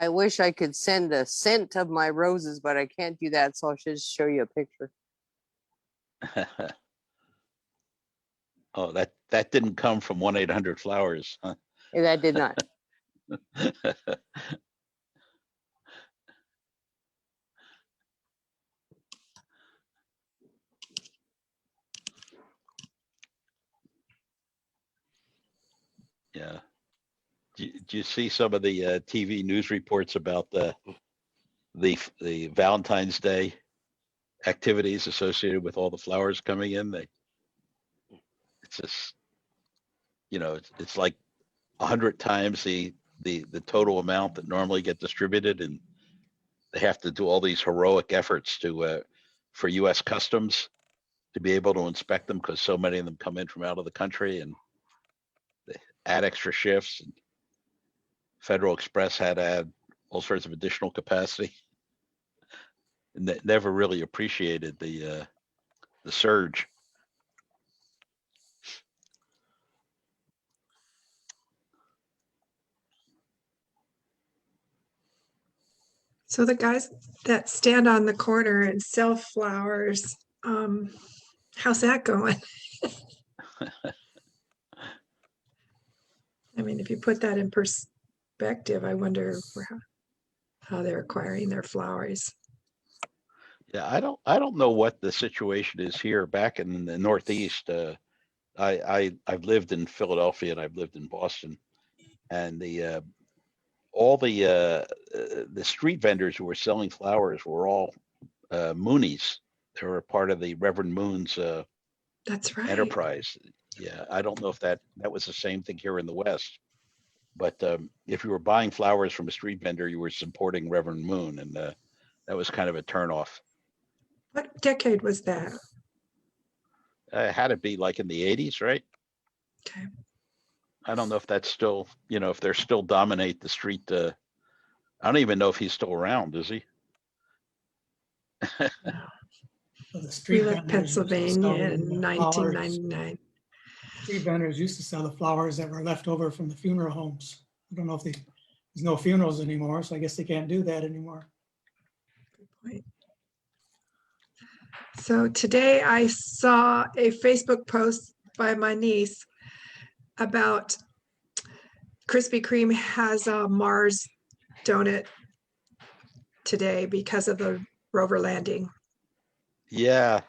C: I wish I could send a scent of my roses, but I can't do that, so I'll just show you a picture.
E: Oh, that didn't come from 1-800-Flowers, huh?
C: That did not.
E: Yeah. Do you see some of the TV news reports about the Valentine's Day activities associated with all the flowers coming in? It's just, it's like 100 times the total amount that normally get distributed, and they have to do all these heroic efforts for U.S. Customs to be able to inspect them because so many of them come in from out of the country, and they add extra shifts. And Federal Express had to add all sorts of additional capacity, and they never really appreciated the surge.
H: So the guys that stand on the corner and sell flowers, how's that going? I mean, if you put that in perspective, I wonder how they're acquiring their flowers.
E: Yeah, I don't know what the situation is here back in the Northeast. I've lived in Philadelphia and I've lived in Boston, and all the street vendors who were selling flowers were all Moonies. They were part of the Reverend Moon's
H: That's right.
E: enterprise. Yeah, I don't know if that was the same thing here in the West, but if you were buying flowers from a street vendor, you were supporting Reverend Moon, and that was kind of a turnoff.
H: What decade was that?
E: It had to be like in the 80s, right?
H: Okay.
E: I don't know if that's still, if they're still dominate the street. I don't even know if he's still around, is he?
F: So the
H: We
F: street
H: left
F: vendors used to
H: Pennsylvania
F: sell
H: in
F: the flowers.
H: 1999.
F: Street vendors used to sell the flowers that were left over from the funeral homes. I don't know if there's no funerals anymore, so I guess they can't do that anymore.
H: So today I saw a Facebook post by my niece about Krispy Kreme has a Mars donut today because of the rover landing.
E: Yeah,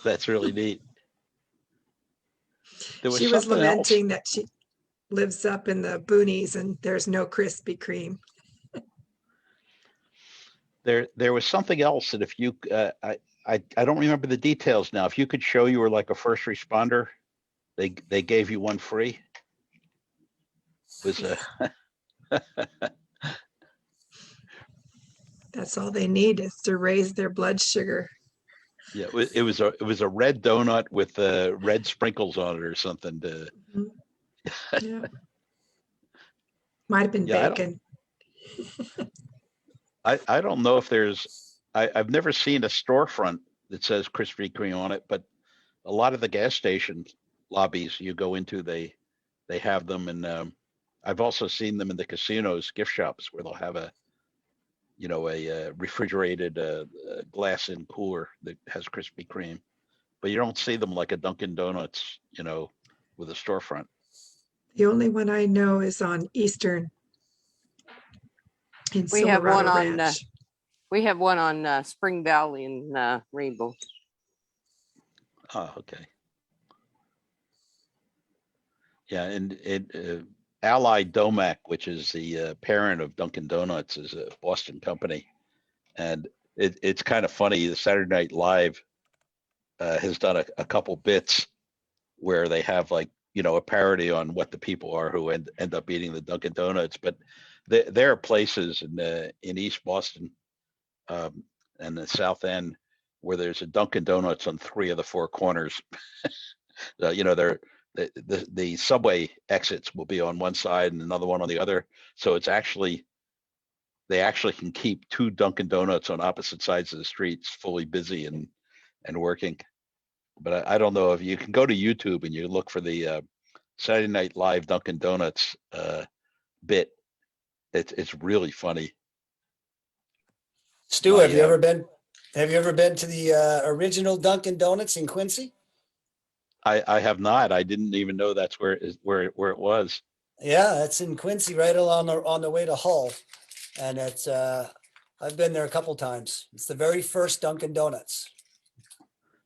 E: that's really neat. There was
H: She was
E: something else.
H: lamenting that she lives up in the boonies and there's no Krispy Kreme.
E: There was something else that if you, I don't remember the details now. If you could show you were like a first responder, they gave you one free. Was
H: That's all they need is to raise their blood sugar.
E: yeah, it was a red donut with red sprinkles on it or something.
H: Yeah. Might have been
E: Yeah,
H: bacon.
E: I don't know if I've never seen a storefront that says Krispy Kreme on it, but a lot of the gas station lobbies you go into, they have them, and I've also seen them in the casinos, gift shops, where they'll have a refrigerated glass-in cooler that has Krispy Kreme, but you don't see them like a Dunkin' Donuts, with a storefront.
H: The only one I know is on Eastern in
C: We have one
H: Silverado
C: on
H: Ranch.
C: Spring Valley in Rainbow.
E: Oh, okay. Yeah, and Allied Domac, which is the parent of Dunkin' Donuts, is a Boston company, and it's kind of funny. The Saturday Night Live has done a couple bits where they have like a parody on what the people are who end up eating the Dunkin' Donuts, but there are places in East Boston and the South End where there's a Dunkin' Donuts on 3 of the 4 corners. They're the subway exits will be on one side and another one on the other. So they actually can keep 2 Dunkin' Donuts on opposite sides of the streets fully busy and working. But I don't know if you can go to YouTube and you look for the Saturday Night Live Dunkin' Donuts bit. It's really funny.
B: Stu, have you ever been to the original Dunkin' Donuts in Quincy?
E: I have not. I didn't even know that's where it was.
B: Yeah, it's in Quincy, right along on the way to Hull, and it's I've been there a couple times. It's the very first Dunkin' Donuts.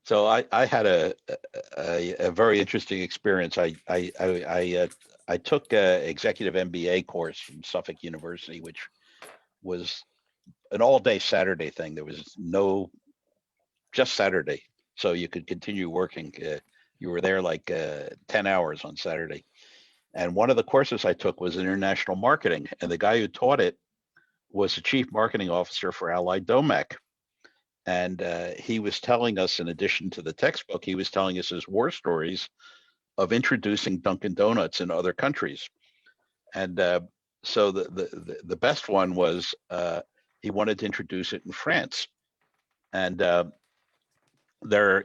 E: So I had a very interesting experience. I took an executive MBA course from Suffolk University, which was an all-day Saturday thing. There was just Saturday, so you could continue working. You were there like 10 hours on Saturday. And one of the courses I took was international marketing, and the guy who taught it was the chief marketing officer for Allied Domac. And he was telling us, in addition to the textbook, he was telling us his war stories of introducing Dunkin' Donuts in other countries. And so the best one was he wanted to introduce it in France. And they're,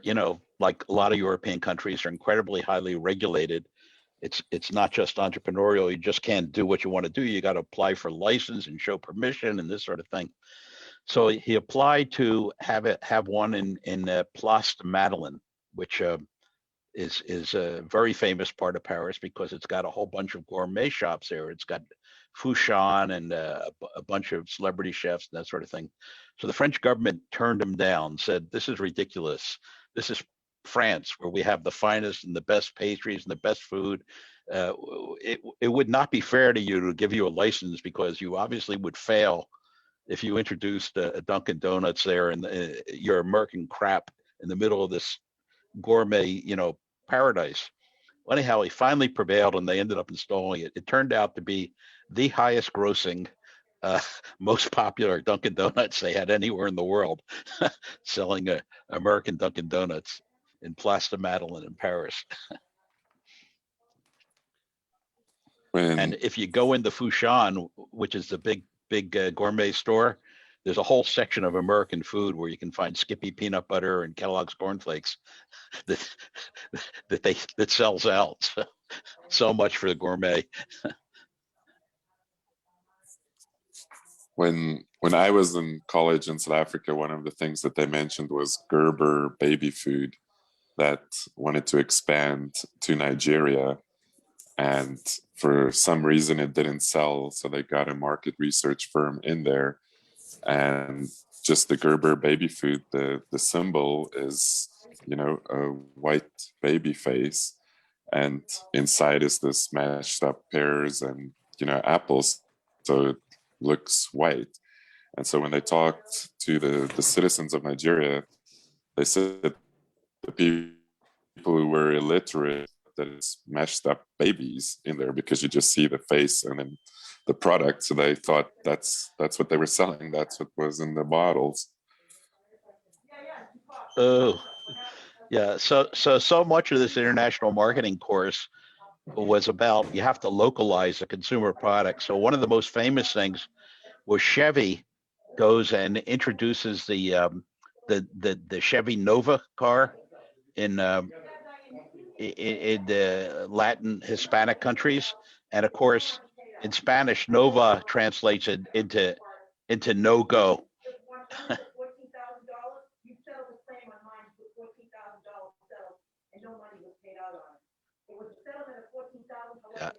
E: like a lot of European countries, are incredibly highly regulated. It's not just entrepreneurial. You just can't do what you want to do. You got to apply for license and show permission and this sort of thing. So he applied to have one in Place de Madeleine, which is a very famous part of Paris because it's got a whole bunch of gourmet shops there. It's got Fouchon and a bunch of celebrity chefs and that sort of thing. So the French government turned him down, said, "This is ridiculous. This is France, where we have the finest and the best pastries and the best food. It would not be fair to you to give you a license because you obviously would fail if you introduced a Dunkin' Donuts there and you're American crap in the middle of this gourmet, paradise. Well, anyhow, he finally prevailed and they ended up installing it. It turned out to be the highest grossing, most popular Dunkin' Donuts they had anywhere in the world, selling American Dunkin' Donuts in Place de Madeleine in Paris. And if you go into Fouchon, which is the big gourmet store, there's a whole section of American food where you can find Skippy peanut butter and Kellogg's cornflakes that sells out. So much for the gourmet.
I: When I was in college in South Africa, one of the things that they mentioned was Gerber baby food that wanted to expand to Nigeria. And for some reason it didn't sell. So they got a market research firm in there, and just the Gerber baby food, the symbol is, a white baby face. And inside is this mashed up pears and, apples. So it looks white. And so when they talked to the citizens of Nigeria, they said the people who were illiterate that it's mashed up babies in there because you just see the face and then the product. So they thought that's what they were selling. That's what was in the bottles.
E: Oh, yeah. So much of this international marketing course was about you have to localize a consumer product. So one of the most famous things was Chevy goes and introduces the Chevy Nova car in the Latin Hispanic countries, and of course in Spanish Nova translates it into no go. Yeah.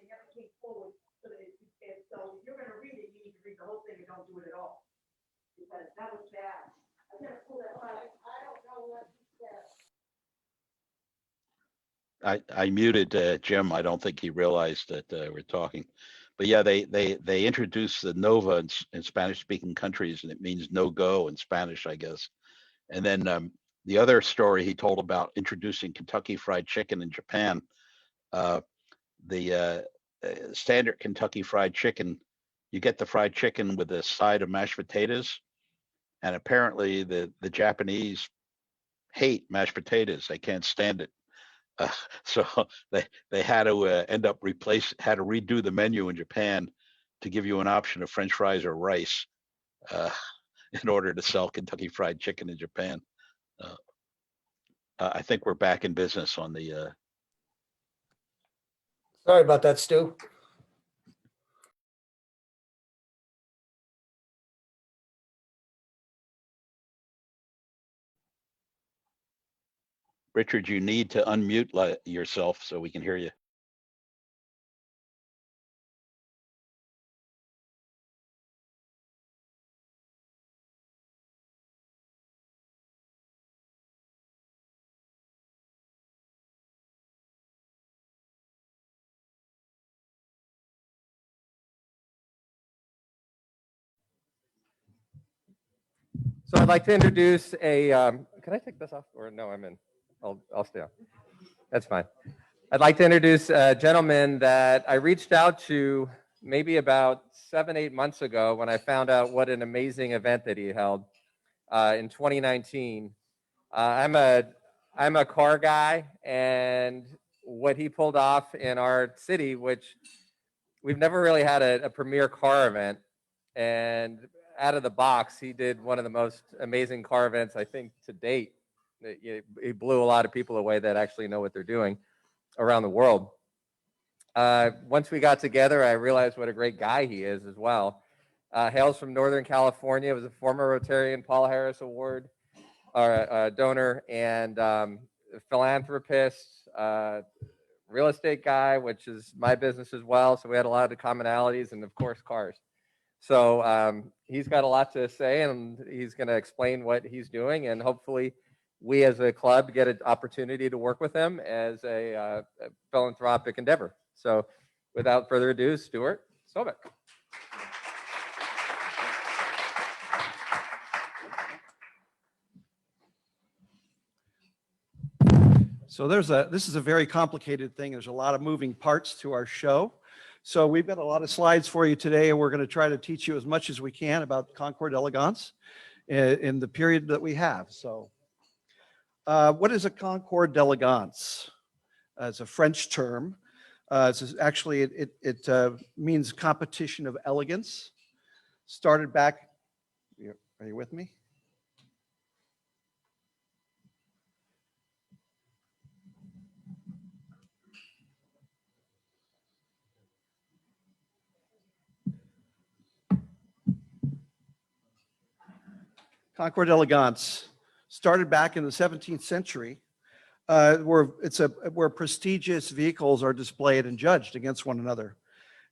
E: I muted Jim. I don't think he realized that we're talking, but yeah, they introduced the Nova in Spanish-speaking countries, and it means no go in Spanish, I guess. And then the other story he told about introducing Kentucky Fried Chicken in Japan. The standard Kentucky Fried Chicken, you get the fried chicken with a side of mashed potatoes, and apparently the Japanese hate mashed potatoes. They can't stand it. So they had to had to redo the menu in Japan to give you an option of French fries or rice in order to sell Kentucky Fried Chicken in Japan. I think we're back in business on the.
B: Sorry about that, Stu.
E: Richard, you need to unmute yourself so we can hear you.
Q: So I'd like to introduce a, can I take this off or no, I'm in, I'll stay on. That's fine. I'd like to introduce a gentleman that I reached out to maybe about 7-8 months ago when I found out what an amazing event that he held in 2019. I'm a car guy, and what he pulled off in our city, which we've never really had a premier car event, and out of the box, he did one of the most amazing car events, I think, to date. He blew a lot of people away that actually know what they're doing around the world. Once we got together, I realized what a great guy he is as well. Hails from Northern California, was a former Rotarian Paul Harris Award donor, and philanthropist, real estate guy, which is my business as well. So we had a lot of commonalities, and of course, cars. So he's got a lot to say, and he's going to explain what he's doing, and hopefully we as a club get an opportunity to work with him as a philanthropic endeavor. So without further ado, Stuart Sobek.
K: So this is a very complicated thing. There's a lot of moving parts to our show. So we've got a lot of slides for you today, and we're going to try to teach you as much as we can about Concours d'Elegance in the period that we have. So what is a Concours d'Elegance? It's a French term. Actually, it means competition of elegance. Started back, are you with me? Concours d'Elegance started back in the 17th century, where prestigious vehicles are displayed and judged against one another.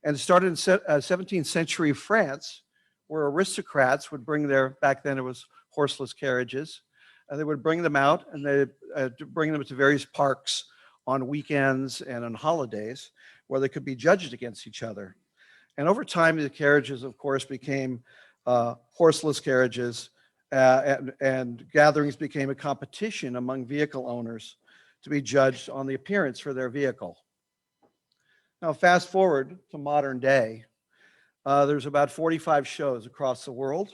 K: And it started in 17th century France, where aristocrats would bring back then it was horseless carriages, and they would bring them out and they bring them to various parks on weekends and on holidays where they could be judged against each other. And over time, the carriages, of course, became horseless carriages, and gatherings became a competition among vehicle owners to be judged on the appearance for their vehicle. Now, fast forward to modern day, there's about 45 shows across the world.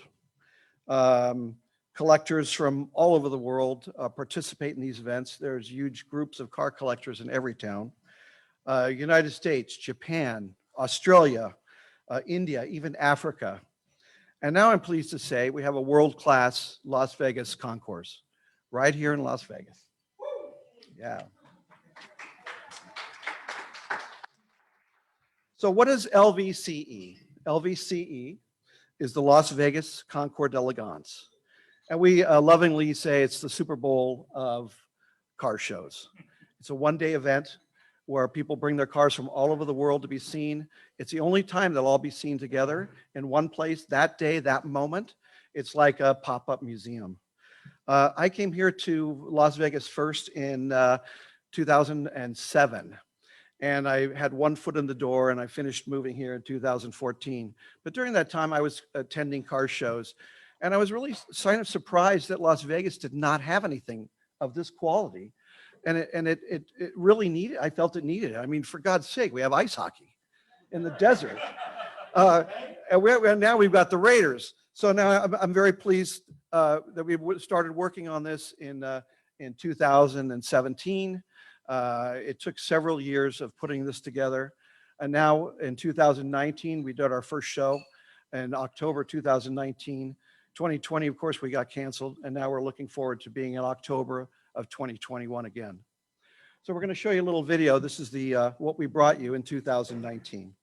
K: Collectors from all over the world participate in these events. There's huge groups of car collectors in every town. United States, Japan, Australia, India, even Africa. And now I'm pleased to say we have a world-class Las Vegas concourse right here in Las Vegas. Yeah. So what is LVCE? LVCE is the Las Vegas Concours d'Elegance. And we lovingly say it's the Super Bowl of car shows. It's a one-day event where people bring their cars from all over the world to be seen. It's the only time they'll all be seen together in one place that day, that moment. It's like a pop-up museum. I came here to Las Vegas first in 2007. And I had one foot in the door, and I finished moving here in 2014. But during that time, I was attending car shows, and I was really kind of surprised that Las Vegas did not have anything of this quality. And it really needed, I felt it needed. I mean, for God's sake, we have ice hockey in the desert. And now we've got the Raiders. So now I'm very pleased that we started working on this in 2017. It took several years of putting this together. And now in 2019, we did our first show in October 2019. 2020, of course, we got canceled. And now we're looking forward to being in October of 2021 again. So we're going to show you a little video. This is the what we brought you in 2019.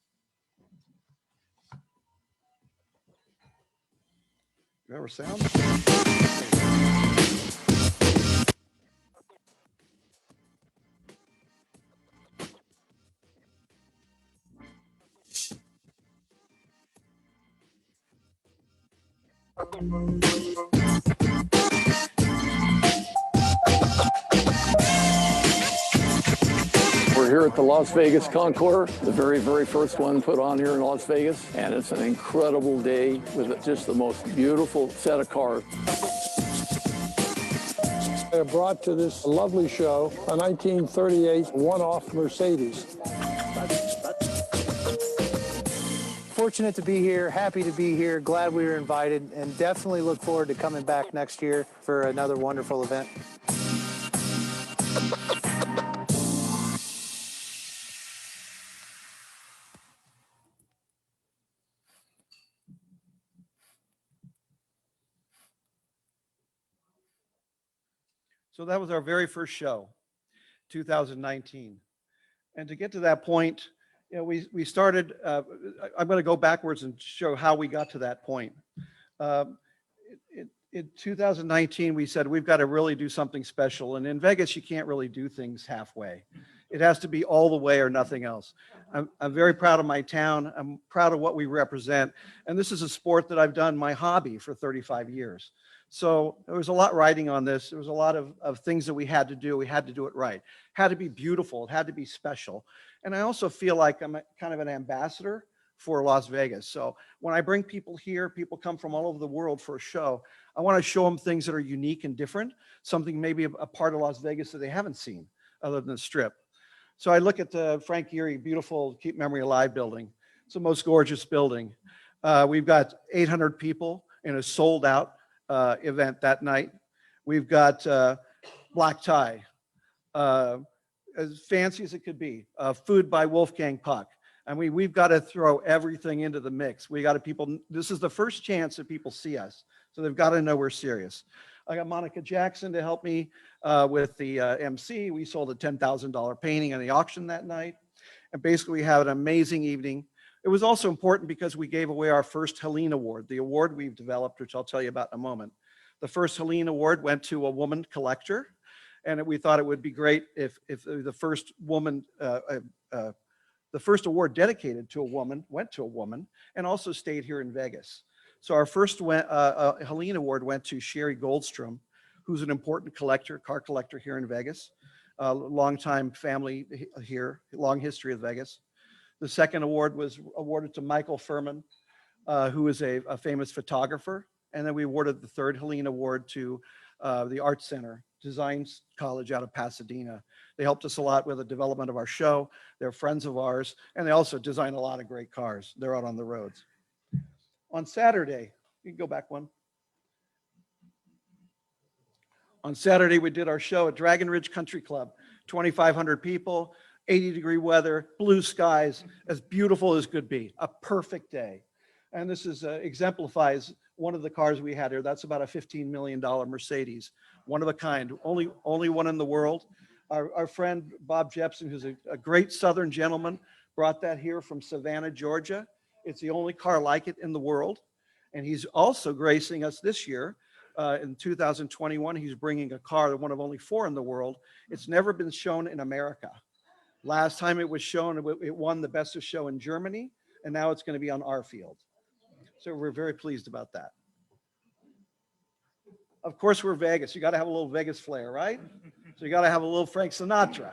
K: Remember sound?
R: We're here at the Las Vegas Concours, the very, very first one put on here in Las Vegas, and it's an incredible day with just the most beautiful set of cars.
S: I brought to this lovely show a 1938 one-off Mercedes.
T: Fortunate to be here, happy to be here, glad we were invited, and definitely look forward to coming back next year for another wonderful event.
K: So that was our very first show, 2019. And to get to that point, we started, I'm going to go backwards and show how we got to that point. In 2019, we said, we've got to really do something special. And in Vegas, you can't really do things halfway. It has to be all the way or nothing else. I'm very proud of my town. I'm proud of what we represent. And this is a sport that I've done my hobby for 35 years. So there was a lot riding on this. There was a lot of things that we had to do. We had to do it right. It had to be beautiful. It had to be special. And I also feel like I'm kind of an ambassador for Las Vegas. So when I bring people here, people come from all over the world for a show. I want to show them things that are unique and different, something maybe a part of Las Vegas that they haven't seen. other than the Strip. So I look at the Frank Gehry beautiful Keep Memory Alive building. It's the most gorgeous building. We've got 800 people in a sold out event that night. We've got black tie, as fancy as it could be, food by Wolfgang Puck. And we've got to throw everything into the mix. We got to people, this is the first chance that people see us. So they've got to know we're serious. I got Monica Jackson to help me with the MC. We sold a $10,000 painting on the auction that night. And basically we had an amazing evening. It was also important because we gave away our first Helene Award, the award we've developed, which I'll tell you about in a moment. The first Helene Award went to a woman collector. And we thought it would be great if the first woman, the first award dedicated to a woman went to a woman and also stayed here in Vegas. So our first Helene Award went to Sherry Goldstrom, who's an important collector, car collector here in Vegas, longtime family here, long history of Vegas. The second award was awarded to Michael Furman, who is a famous photographer. And then we awarded the third Helene Award to the Art Center Design College out of Pasadena. They helped us a lot with the development of our show. They're friends of ours, and they also design a lot of great cars. They're out on the roads. On Saturday, you can go back one. On Saturday, we did our show at Dragon Ridge Country Club, 2,500 people, 80-degree weather, blue skies, as beautiful as could be, a perfect day. And this is exemplifies one of the cars we had here. That's about a $15 million Mercedes, one of a kind, only one in the world. Our friend Bob Jepson, who's a great Southern gentleman, brought that here from Savannah, Georgia. It's the only car like it in the world. And he's also gracing us this year. In 2021, he's bringing a car, one of only 4 in the world. It's never been shown in America. Last time it was shown, it won the Best of Show in Germany, and now it's going to be on our field. So we're very pleased about that. Of course, we're Vegas. You got to have a little Vegas flair, right? So you got to have a little Frank Sinatra.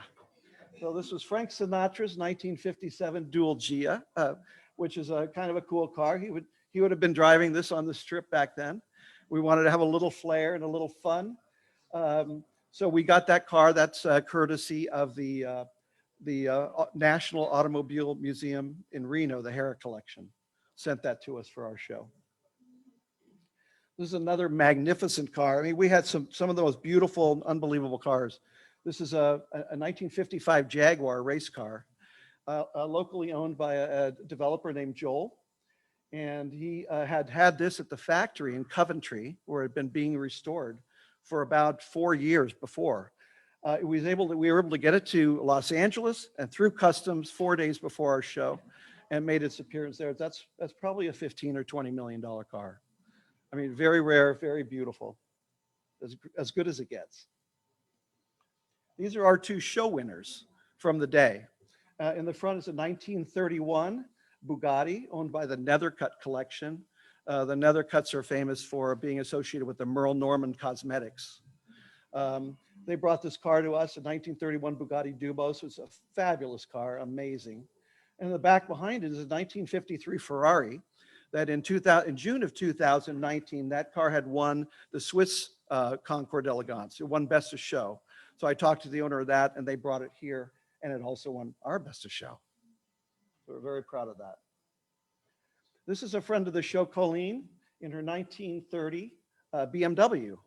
K: So this was Frank Sinatra's 1957 Dual Gia, which is a kind of a cool car. He would have been driving this on the Strip back then. We wanted to have a little flair and a little fun. So we got that car. That's courtesy of the National Automobile Museum in Reno, the Hera collection. Sent that to us for our show. This is another magnificent car. I mean, we had some of the most beautiful, unbelievable cars. This is a 1955 Jaguar race car, locally owned by a developer named Joel. And he had this at the factory in Coventry, where it had been being restored for about 4 years before. We were able to get it to Los Angeles and through customs 4 days before our show, and made its appearance there. That's probably a $15 or $20 million car. I mean, very rare, very beautiful, as good as it gets. These are our 2 show winners from the day. In the front is a 1931 Bugatti owned by the Nethercut collection. The Nethercuts are famous for being associated with the Merle Norman Cosmetics. They brought this car to us, a 1931 Bugatti Dubos. It's a fabulous car, amazing. And in the back behind it is a 1953 Ferrari that in June of 2019, that car had won the Swiss Concours d'Elegance. It won Best of Show. So I talked to the owner of that, and they brought it here, and it also won our Best of Show. So we're very proud of that. This is a friend of the show, Colleen, in her 1930 BMW.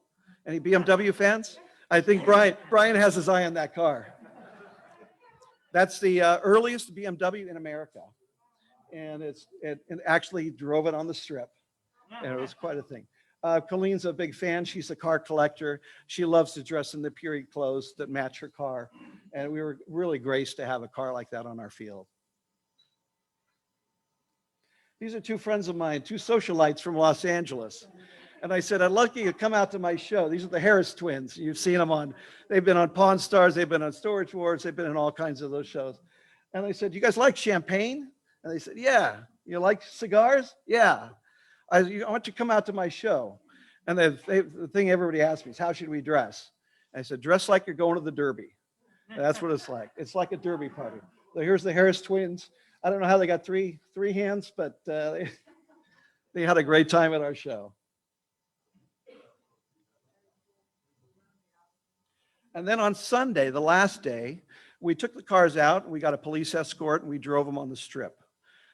K: Any BMW fans? I think Brian has his eye on that car. That's the earliest BMW in America. And it actually drove it on the Strip. And it was quite a thing. Colleen's a big fan. She's a car collector. She loves to dress in the period clothes that match her car. And we were really graced to have a car like that on our field. These are 2 friends of mine, 2 socialites from Los Angeles. And I said, I'd like you to come out to my show. These are the Harris twins. You've seen them they've been on Pawn Stars. They've been on Storage Wars. They've been in all kinds of those shows. And I said, you guys like champagne? And they said, yeah. You like cigars? Yeah. I want you to come out to my show. And the thing everybody asks me is, how should we dress? And I said, dress like you're going to the Derby. And that's what it's like. It's like a Derby party. So here's the Harris twins. I don't know how they got three hands, but they had a great time at our show. And then on Sunday, the last day, we took the cars out and we got a police escort and we drove them on the strip,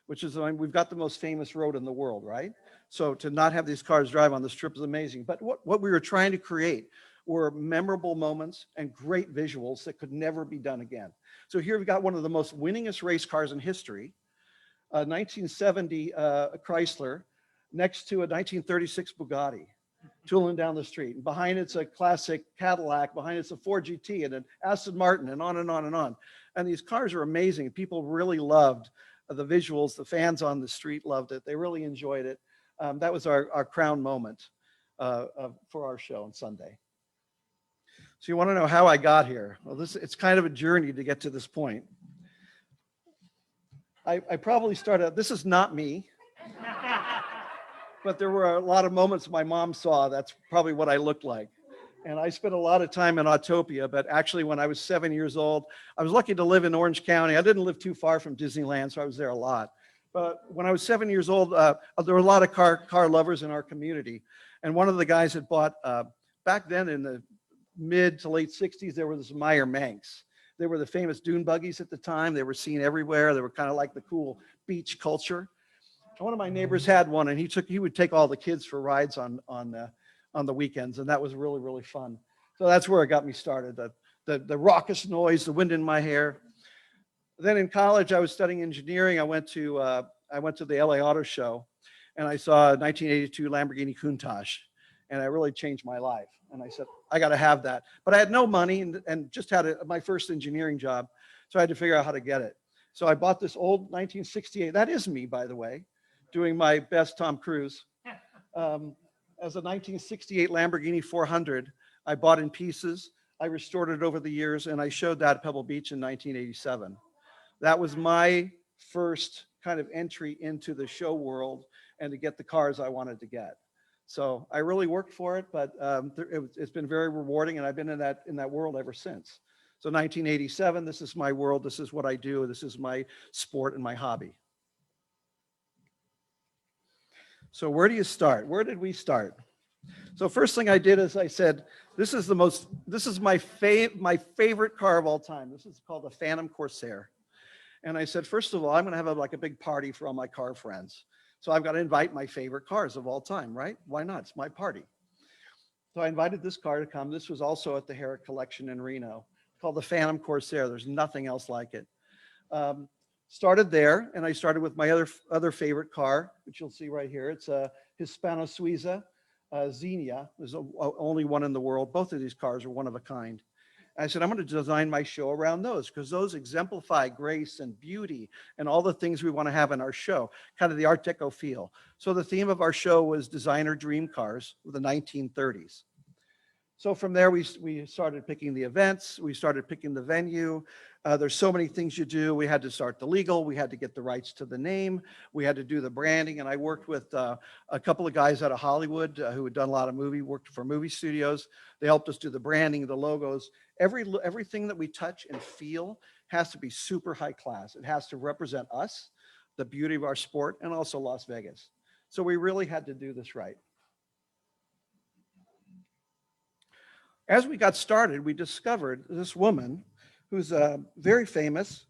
K: which is, I mean, we've got the most famous road in the world, right? So to not have these cars drive on the strip is amazing. But what we were trying to create were memorable moments and great visuals that could never be done again. So here we've got one of the most winningest race cars in history, a 1970 Chrysler next to a 1936 Bugatti tooling down the street. And behind it's a classic Cadillac, behind it's a Ford GT and an Aston Martin and on and on and on. And these cars are amazing. People really loved the visuals. The fans on the street loved it. They really enjoyed it. That was our crown moment for our show on Sunday. So you want to know how I got here? Well, it's kind of a journey to get to this point. I probably started, this is not me, but there were a lot of moments my mom saw. That's probably what I looked like. And I spent a lot of time in Autopia, but actually when I was 7 years old, I was lucky to live in Orange County. I didn't live too far from Disneyland, so I was there a lot. But when I was 7 years old, there were a lot of car lovers in our community. And one of the guys had bought, back then in the mid to late 60s, there was Meyer Manx. They were the famous dune buggies at the time. They were seen everywhere. They were kind of like the cool beach culture. One of my neighbors had one, and he would take all the kids for rides on the weekends, and that was really, really fun. So that's where it got me started, the raucous noise, the wind in my hair. Then in college, I was studying engineering. I went to the LA Auto Show, and I saw a 1982 Lamborghini Countach, and it really changed my life. And I said, I got to have that. But I had no money and just had my first engineering job, so I had to figure out how to get it. So I bought this old 1968. That is me, by the way, doing my best Tom Cruise. As a 1968 Lamborghini 400, I bought in pieces. I restored it over the years, and I showed that at Pebble Beach in 1987. That was my first kind of entry into the show world and to get the cars I wanted to get. So I really worked for it, but it's been very rewarding, and I've been in that world ever since. So 1987, this is my world. This is what I do. This is my sport and my hobby. So where do you start? Where did we start? So first thing I did is I said, this is my favorite car of all time. This is called the Phantom Corsair. And I said, first of all, I'm going to have a big party for all my car friends. So I've got to invite my favorite cars of all time, right? Why not? It's my party. So I invited this car to come. This was also at the Herrick Collection in Reno, called the Phantom Corsair. There's nothing else like it. Started there, and I started with my other favorite car, which you'll see right here. It's a Hispano Suiza Xenia. There's only one in the world. Both of these cars are one of a kind. I said, I'm going to design my show around those because those exemplify grace and beauty and all the things we want to have in our show, kind of the Art Deco feel. So the theme of our show was designer dream cars of the 1930s. So from there, we started picking the events. We started picking the venue. There's so many things you do. We had to start the legal. We had to get the rights to the name. We had to do the branding. And I worked with a couple of guys out of Hollywood who had done a lot of worked for movie studios. They helped us do the branding, the logos. Everything that we touch and feel has to be super high class. It has to represent us, the beauty of our sport, and also Las Vegas. So we really had to do this right. As we got started, we discovered this woman who's very famous,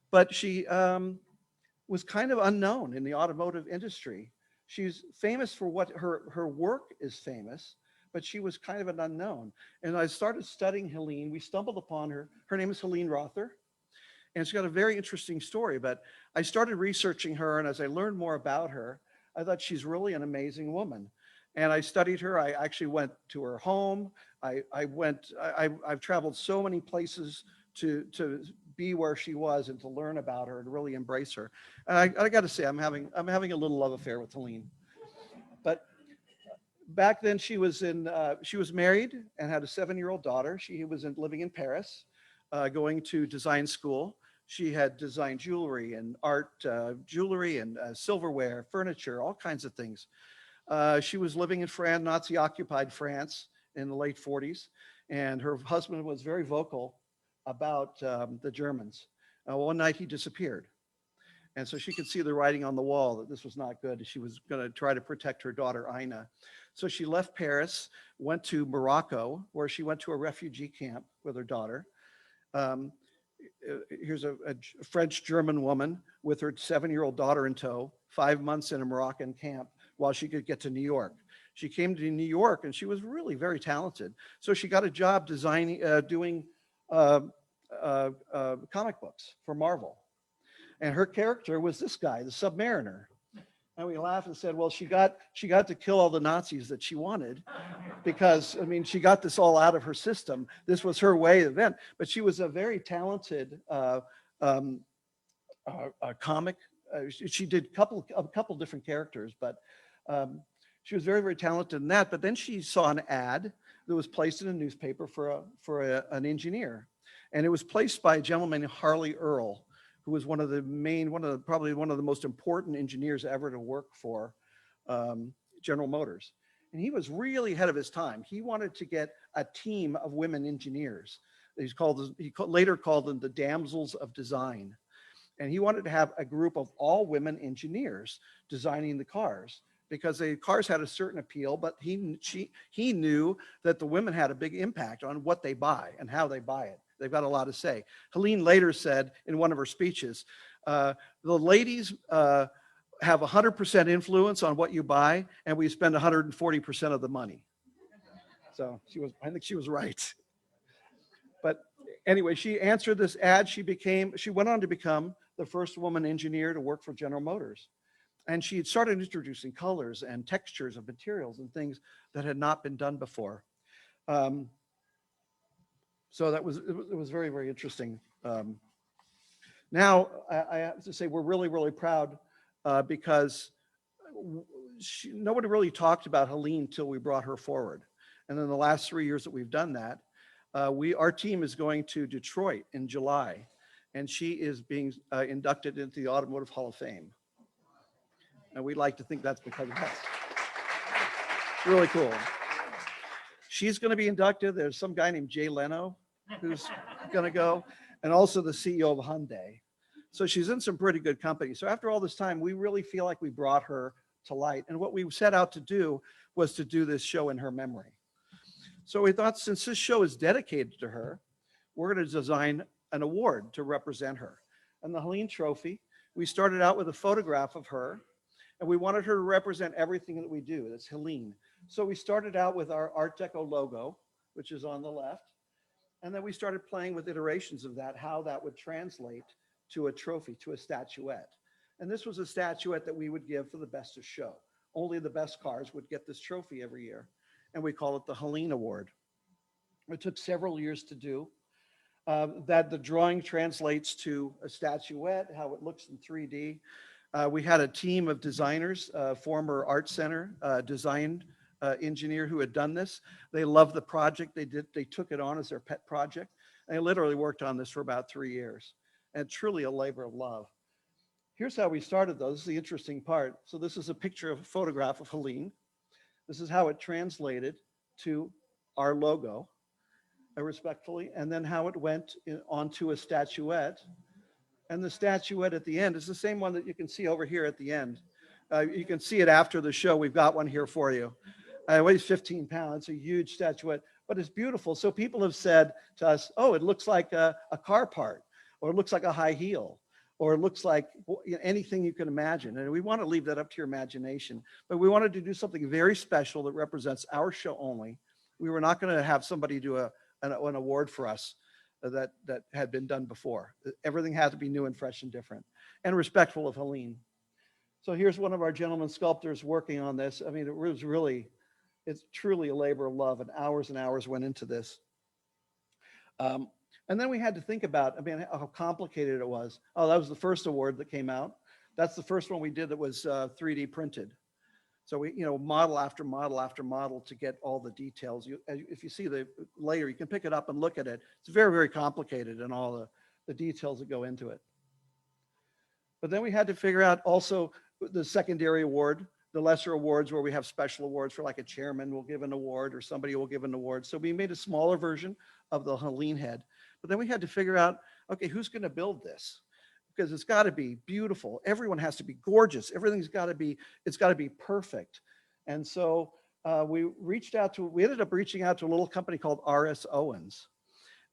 K: but she was kind of unknown in the automotive industry. She's famous for what her work is famous, but she was kind of an unknown. And I started studying Helene. We stumbled upon her. Her name is Helene Rother, and she's got a very interesting story. But I started researching her, and as I learned more about her, I thought she's really an amazing woman. And I studied her. I actually went to her home. I've traveled so many places to be where she was and to learn about her and really embrace her. And I got to say, I'm having a little love affair with Helene. But back then she was married and had a 7-year-old daughter. She was living in Paris, going to design school. She had designed jewelry and art jewelry and silverware, furniture, all kinds of things. She was living in France, Nazi-occupied France in the late 40s, and her husband was very vocal about the Germans. One night he disappeared, And so she could see the writing on the wall that this was not good. She was going to try to protect her daughter, Ina. So she left Paris, went to Morocco, where she went to a refugee camp with her daughter. Here's a French-German woman with her 7-year-old daughter in tow, 5 months in a Moroccan camp while she could get to New York. She came to New York and she was really very talented. So she got a job designing, doing comic books for Marvel. And her character was this guy, the Submariner. And we laughed and said, well, she got to kill all the Nazis that she wanted because, I mean, she got this all out of her system. This was her way of event. But she was a very talented comic. She did a couple different characters, but she was very, very talented in that. But then she saw an ad that was placed in a newspaper for an engineer. And it was placed by a gentleman named Harley Earl, who was probably one of the most important engineers ever to work for General Motors. And he was really ahead of his time. He wanted to get a team of women engineers. He later called them the damsels of design. And he wanted to have a group of all women engineers designing the cars because the cars had a certain appeal, but he knew that the women had a big impact on what they buy and how they buy it. They've got a lot to say. Helene later said in one of her speeches, the ladies have 100% influence on what you buy, and we spend 140% of the money. So I think she was right. But anyway, she answered this ad. She went on to become the first woman engineer to work for General Motors. And she had started introducing colors and textures of materials and things that had not been done before. So it was very, very interesting. Now, I have to say we're really, really proud because nobody really talked about Helene until we brought her forward. And in the last 3 years that we've done that, our team is going to Detroit in July, and she is being inducted into the Automotive Hall of Fame. And we'd like to think that's because of us. Really cool. She's going to be inducted. There's some guy named Jay Leno who's going to go, and also the CEO of Hyundai. So she's in some pretty good company. So after all this time, we really feel like we brought her to light. And what we set out to do was to do this show in her memory. So we thought, since this show is dedicated to her, we're going to design an award to represent her. And the Helene Trophy, we started out with a photograph of her, and we wanted her to represent everything that we do. That's Helene. So we started out with our Art Deco logo, which is on the left. And then we started playing with iterations of that, how that would translate to a trophy, to a statuette. And this was a statuette that we would give for the best of show. Only the best cars would get this trophy every year. And we call it the Helene Award. It took several years to do. That the drawing translates to a statuette, how it looks in 3D. We had a team of designers, former Art Center design engineer who had done this. They loved the project. They took it on as their pet project. They literally worked on this for about 3 years, and truly a labor of love. Here's how we started though. This is the interesting part. So this is a picture of a photograph of Helene. This is how it translated to our logo, respectfully, and then how it went onto a statuette. And the statuette at the end is the same one that you can see over here at the end. You can see it after the show. We've got one here for you. It weighs 15 pounds, a huge statuette, but it's beautiful. So people have said to us, oh, it looks like a car part, or it looks like a high heel, or it looks like anything you can imagine. And we want to leave that up to your imagination, but we wanted to do something very special that represents our show only. We were not going to have somebody do an award for us that had been done before. Everything had to be new and fresh and different and respectful of Helene. So here's one of our gentlemen sculptors working on this. I mean, it's truly a labor of love, and hours went into this. And then we had to think about, how complicated it was. Oh, that was the first award that came out. That's the first one we did that was 3D printed. So we, model after model after model to get all the details. If you see the layer, you can pick it up and look at it. It's very, very complicated and all the details that go into it. But then we had to figure out also the secondary award, the lesser awards where we have special awards for, like, a chairman will give an award or somebody will give an award. So we made a smaller version of the Helene head. But then we had to figure out, okay, who's going to build this? because it's got to be beautiful. Everyone has to be gorgeous. Everything's got to be, it's got to be perfect. And so we ended up reaching out to a little company called R.S. Owens,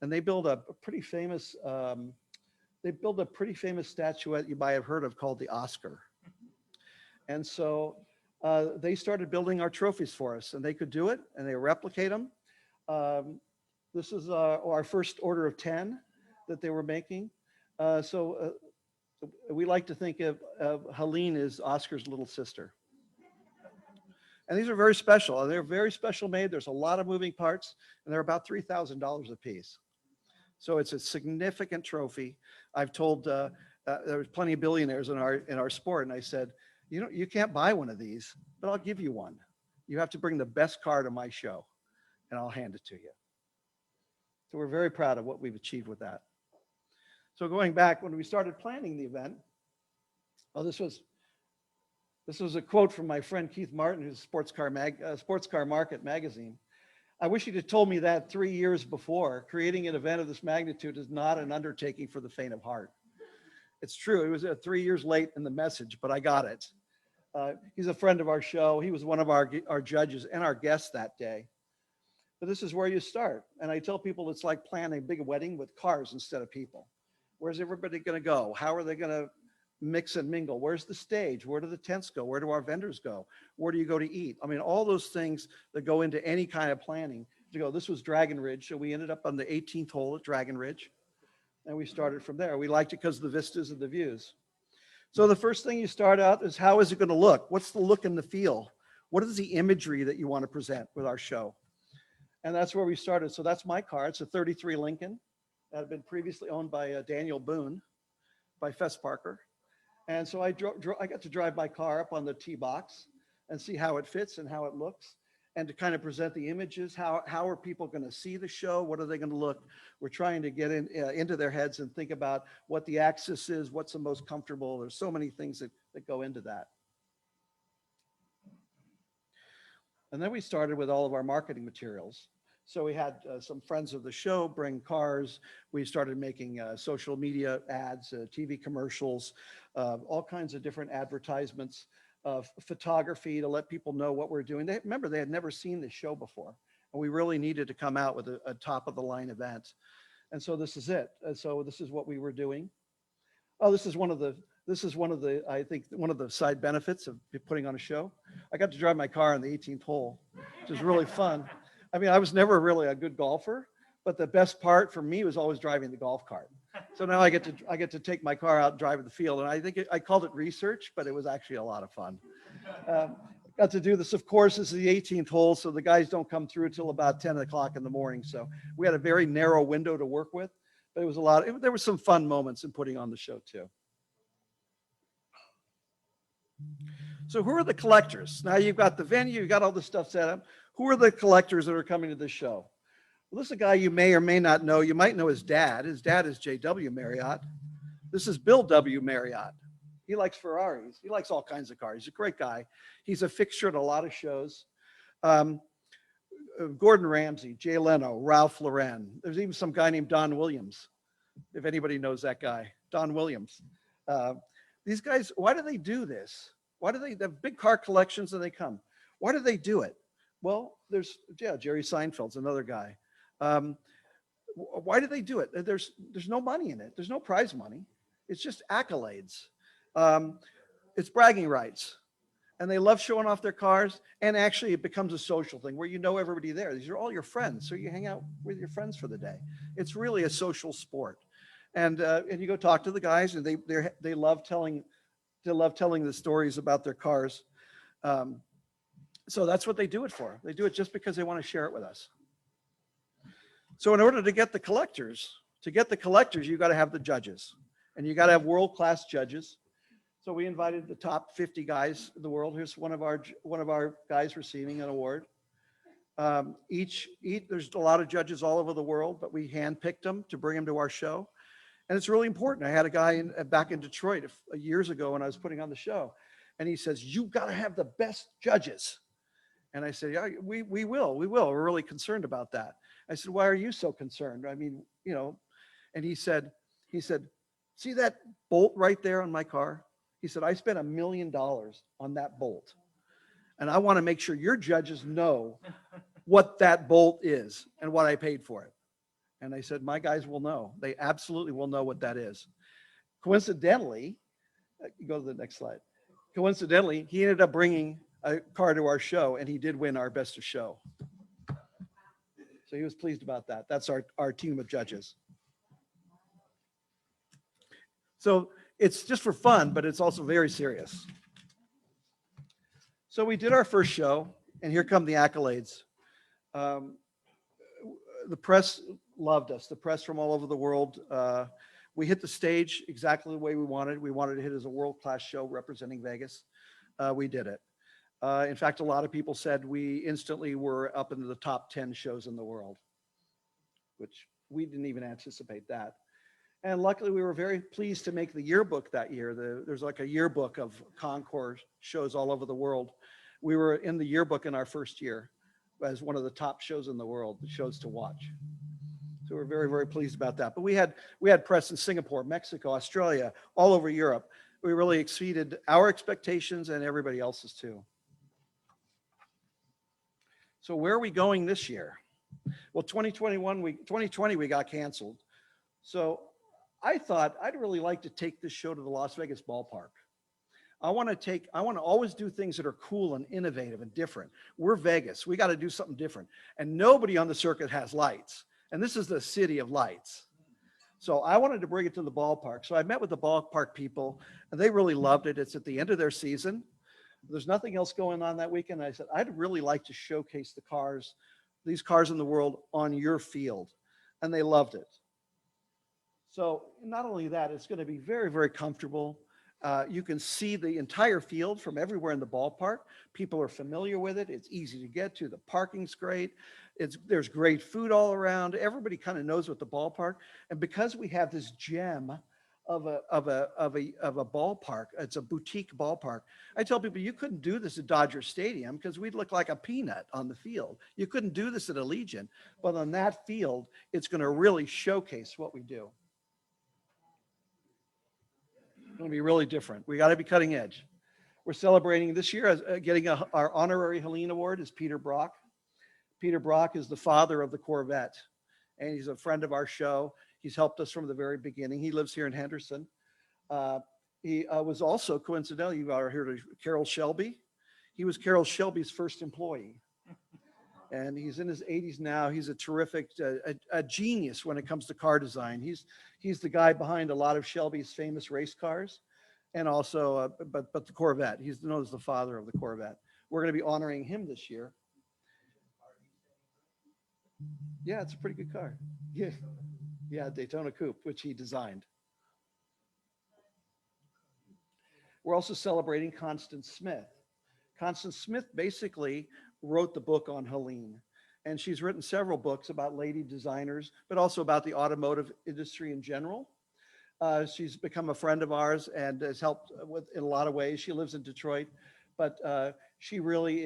K: and they build a pretty famous statuette you might have heard of called the Oscar. And so they started building our trophies for us, and they could do it, and they replicate them. This is our first order of 10 that they were making. We like to think of Helene as Oscar's little sister. And these are very special. They're very special made. There's a lot of moving parts, and they're about $3,000 a piece. So it's a significant trophy. I've told there's plenty of billionaires in our sport, and I said, you can't buy one of these, but I'll give you one. You have to bring the best car to my show, and I'll hand it to you. So we're very proud of what we've achieved with that. So going back, when we started planning the event, this was a quote from my friend Keith Martin, who's Sports Car Market magazine. I wish he'd have told me that 3 years before. Creating an event of this magnitude is not an undertaking for the faint of heart. It's true. It was 3 years late in the message, but I got it. He's a friend of our show. He was one of our judges and our guests that day. But this is where you start. And I tell people it's like planning a big wedding with cars instead of people. Where's everybody going to go? How are they going to mix and mingle? Where's the stage? Where do the tents go? Where do our vendors go? Where do you go to eat? I mean, all those things that go into any kind of planning. This was Dragon Ridge. So we ended up on the 18th hole at Dragon Ridge. And we started from there. We liked it because of the vistas and the views. So the first thing you start out is, how is it going to look? What's the look and the feel? What is the imagery that you want to present with our show? And that's where we started. So that's my car. It's a 33 Lincoln that had been previously owned by Daniel Boone, by Fess Parker. And so I got to drive my car up on the tee box and see how it fits and how it looks, and to kind of present the images. How are people going to see the show? What are they going to look? We're trying to get into their heads and think about what the axis is, what's the most comfortable. There's so many things that go into that. And then we started with all of our marketing materials. So we had some friends of the show bring cars. We started making social media ads, TV commercials, all kinds of different advertisements, photography to let people know what we're doing. Remember, they had never seen this show before, and we really needed to come out with a top of the line event. And so this is it. And so this is what we were doing. Oh, this is one of the, I think, one of the side benefits of putting on a show. I got to drive my car on the 18th hole, which is really fun. I mean, I was never really a good golfer, but the best part for me was always driving the golf cart. So now I get to take my car out and drive in the field. And I think I called it research, but it was actually a lot of fun. Got to do this, of course. This is the 18th hole, so the guys don't come through until about 10 o'clock in the morning. So we had a very narrow window to work with, but it was there were some fun moments in putting on the show too. So who are the collectors? Now you've got the venue, you've got all this stuff set up. Who are the collectors that are coming to this show? Well, this is a guy you may or may not know. You might know his dad. His dad is J.W. Marriott. This is Bill W. Marriott. He likes Ferraris. He likes all kinds of cars. He's a great guy. He's a fixture at a lot of shows. Gordon Ramsay, Jay Leno, Ralph Lauren. There's even some guy named Don Williams, if anybody knows that guy, Don Williams. These guys, why do they do this? Why do they have big car collections and they come? Why do they do it? Well, Jerry Seinfeld's another guy. Why do they do it? There's no money in it. There's no prize money. It's just accolades. It's bragging rights. And they love showing off their cars. And actually, it becomes a social thing where you know everybody there. These are all your friends. So you hang out with your friends for the day. It's really a social sport. And you go talk to the guys, and they love telling the stories about their cars. So that's what they do it for. They do it just because they want to share it with us. So in order to get the collectors, you got to have the judges, and you got to have world-class judges. So we invited the top 50 guys in the world. Here's one of our guys receiving an award. There's a lot of judges all over the world, but we handpicked them to bring them to our show. And it's really important. I had a guy back in Detroit years ago when I was putting on the show, and he says, "You've got to have the best judges." And I said, "Yeah, we will. We're really concerned about that." I said, "Why are you so concerned?" I mean, and he said, see that bolt right there on my car? He said, I spent $1 million on that bolt. And I want to make sure your judges know what that bolt is and what I paid for it. And I said, my guys will know. They absolutely will know what that is. Coincidentally, go to the next slide. Coincidentally, he ended up bringing a car to our show, and he did win our best of show. So he was pleased about that. That's our team of judges. So it's just for fun, but it's also very serious. So we did our first show, and here come the accolades. The press loved us. The press from all over the world. We hit the stage exactly the way we wanted. We wanted to hit as a world-class show representing Vegas. We did it. In fact, a lot of people said we instantly were up into the top 10 shows in the world, which we didn't even anticipate that. And luckily, we were very pleased to make the yearbook that year. There's like a yearbook of Concours shows all over the world. We were in the yearbook in our first year as one of the top shows in the world, shows to watch. So we're very, very pleased about that. But we had press in Singapore, Mexico, Australia, all over Europe. We really exceeded our expectations and everybody else's too. So where are we going this year? Well, 2020 we got canceled. So I thought I'd really like to take this show to the Las Vegas ballpark. I want to always do things that are cool and innovative and different. We're Vegas. We got to do something different. And nobody on the circuit has lights. And this is the city of lights. So I wanted to bring it to the ballpark. So I met with the ballpark people, and they really loved it. It's at the end of their season. There's nothing else going on that weekend. I said, I'd really like to showcase these cars in the world on your field. And they loved it. So not only that, it's going to be very, very comfortable. You can see the entire field from everywhere in the ballpark. People are familiar with it. It's easy to get to. The parking's great. There's great food all around. Everybody kind of knows what the ballpark. And because we have this gem of a ballpark, it's a boutique ballpark. I tell people you couldn't do this at Dodger Stadium because we'd look like a peanut on the field. You couldn't do this at Allegiant, but on that field, it's going to really showcase what we do. It's going to be really different. We got to be cutting edge. We're celebrating this year as getting our honorary Helene Award is Peter Brock. Peter Brock is the father of the Corvette, and he's a friend of our show. He's helped us from the very beginning. He lives here in Henderson. He was also, coincidentally, you are here to Carroll Shelby. He was Carroll Shelby's first employee. And he's in his 80s now. He's a terrific, a genius when it comes to car design. He's the guy behind a lot of Shelby's famous race cars, and also, but the Corvette. He's known as the father of the Corvette. We're going to be honoring him this year. Yeah, it's a pretty good car. Yeah, Daytona Coupe, which he designed. We're also celebrating Constance Smith. Constance Smith basically wrote the book on Helene, and she's written several books about lady designers, but also about the automotive industry in general. She's become a friend of ours and has helped in a lot of ways. She lives in Detroit, but she really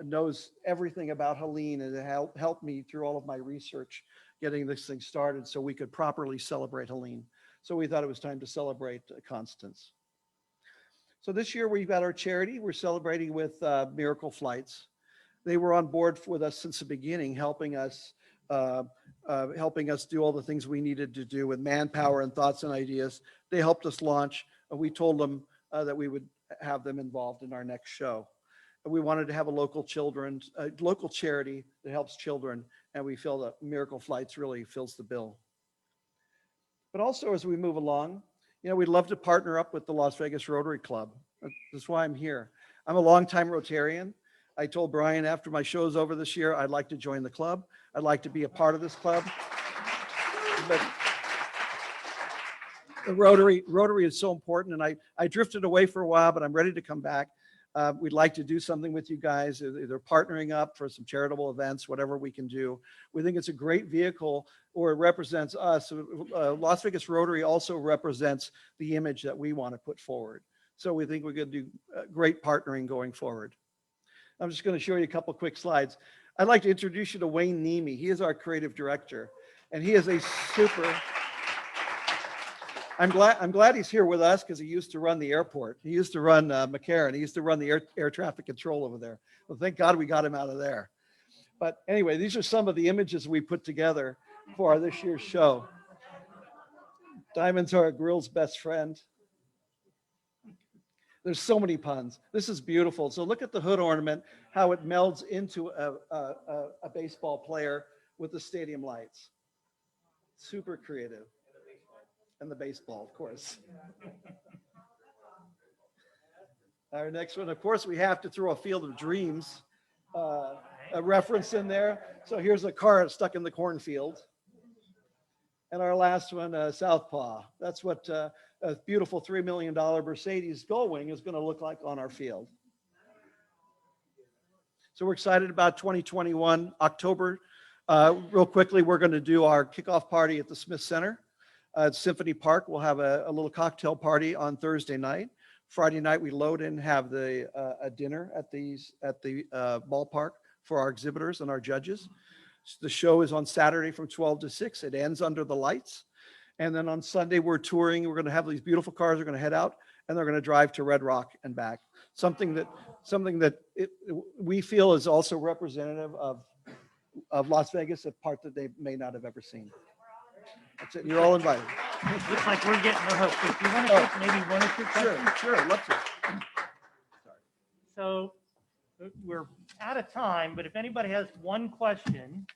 K: knows everything about Helene, and helped me through all of my research getting this thing started so we could properly celebrate Helene. So we thought it was time to celebrate Constance. So this year we've got our charity. We're celebrating with Miracle Flights. They were on board with us since the beginning, helping us do all the things we needed to do with manpower and thoughts and ideas. They helped us launch. We told them that we would have them involved in our next show. We wanted to have a local charity that helps children, and we feel that Miracle Flights really fills the bill. But also, as we move along, we'd love to partner up with the Las Vegas Rotary Club. That's why I'm here. I'm a longtime Rotarian. I told Brian after my show's over this year, I'd like to join the club. I'd like to be a part of this club. But the Rotary is so important, and I drifted away for a while, but I'm ready to come back. We'd like to do something with you guys, either partnering up for some charitable events, whatever we can do. We think it's a great vehicle, or it represents us. Las Vegas Rotary also represents the image that we want to put forward. So we think we're going to do great partnering going forward. I'm just going to show you a couple quick slides. I'd like to introduce you to Wayne Nemi. He is our creative director, and he is a I'm glad he's here with us because he used to run the airport. He used to run McCarran. He used to run the air traffic control over there. Well, thank God we got him out of there. But anyway, these are some of the images we put together for this year's show. Diamonds are a grill's best friend. There's so many puns. This is beautiful. So look at the hood ornament, how it melds into a baseball player with the stadium lights. Super creative. And the baseball, of course. Our next one, of course, we have to throw a Field of Dreams a reference in there. So here's a car stuck in the cornfield. And our last one, Southpaw. That's what a beautiful $3 million Mercedes Gullwing is going to look like on our field. So we're excited about 2021, October. Real quickly, we're going to do our kickoff party at the Smith Center at Symphony Park. We'll have a little cocktail party on Thursday night. Friday night, we load in, have a dinner at the ballpark for our exhibitors and our judges. The show is on Saturday from 12 to 6. It ends under the lights. And then on Sunday, we're touring. We're going to have these beautiful cars. We're going to head out and they're going to drive to Red Rock and back. Something that we feel is also representative of Las Vegas, a part that they may not have ever seen. That's it. You're all invited.
J: Looks like we're getting the hook. If you want to take maybe one or two questions.
K: Sure, love to.
J: So we're out of time, but if anybody has one question.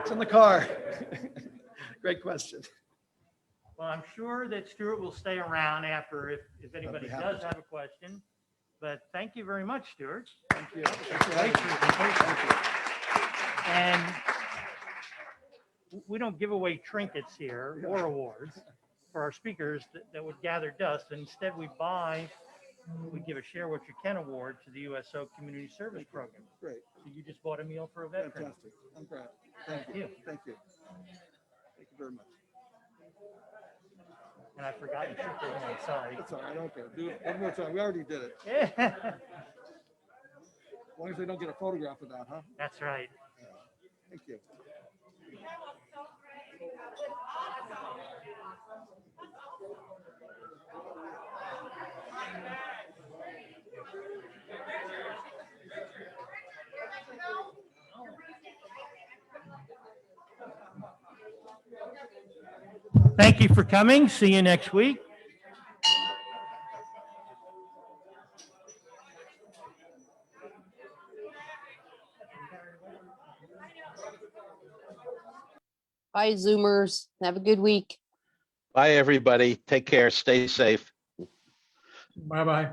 K: It's in the car. Great question.
J: Well, I'm sure that Stuart will stay around after if anybody
K: happy
J: does
K: to.
J: have a question. But thank you very much, Stuart.
K: Thank you.
J: That's a great presentation. And we don't give away trinkets here or awards for our speakers that would gather dust. Instead, we give a Share What You Can award to the USO Community Service Program.
K: Great.
J: So you just bought a meal for a veteran.
K: Fantastic. I'm glad. Thank you. Thank you. Thank you very much.
J: And I forgot to shoot their hand, sorry.
K: That's all right. Okay. Do it one more time. We already did it.
J: Yeah.
K: As long as they don't get a photograph of that, huh?
J: That's right.
K: Thank you.
J: Thank you for coming. See you next week.
C: Bye, Zoomers. Have a good week.
E: Bye, everybody. Take care. Stay safe.
F: Bye-bye.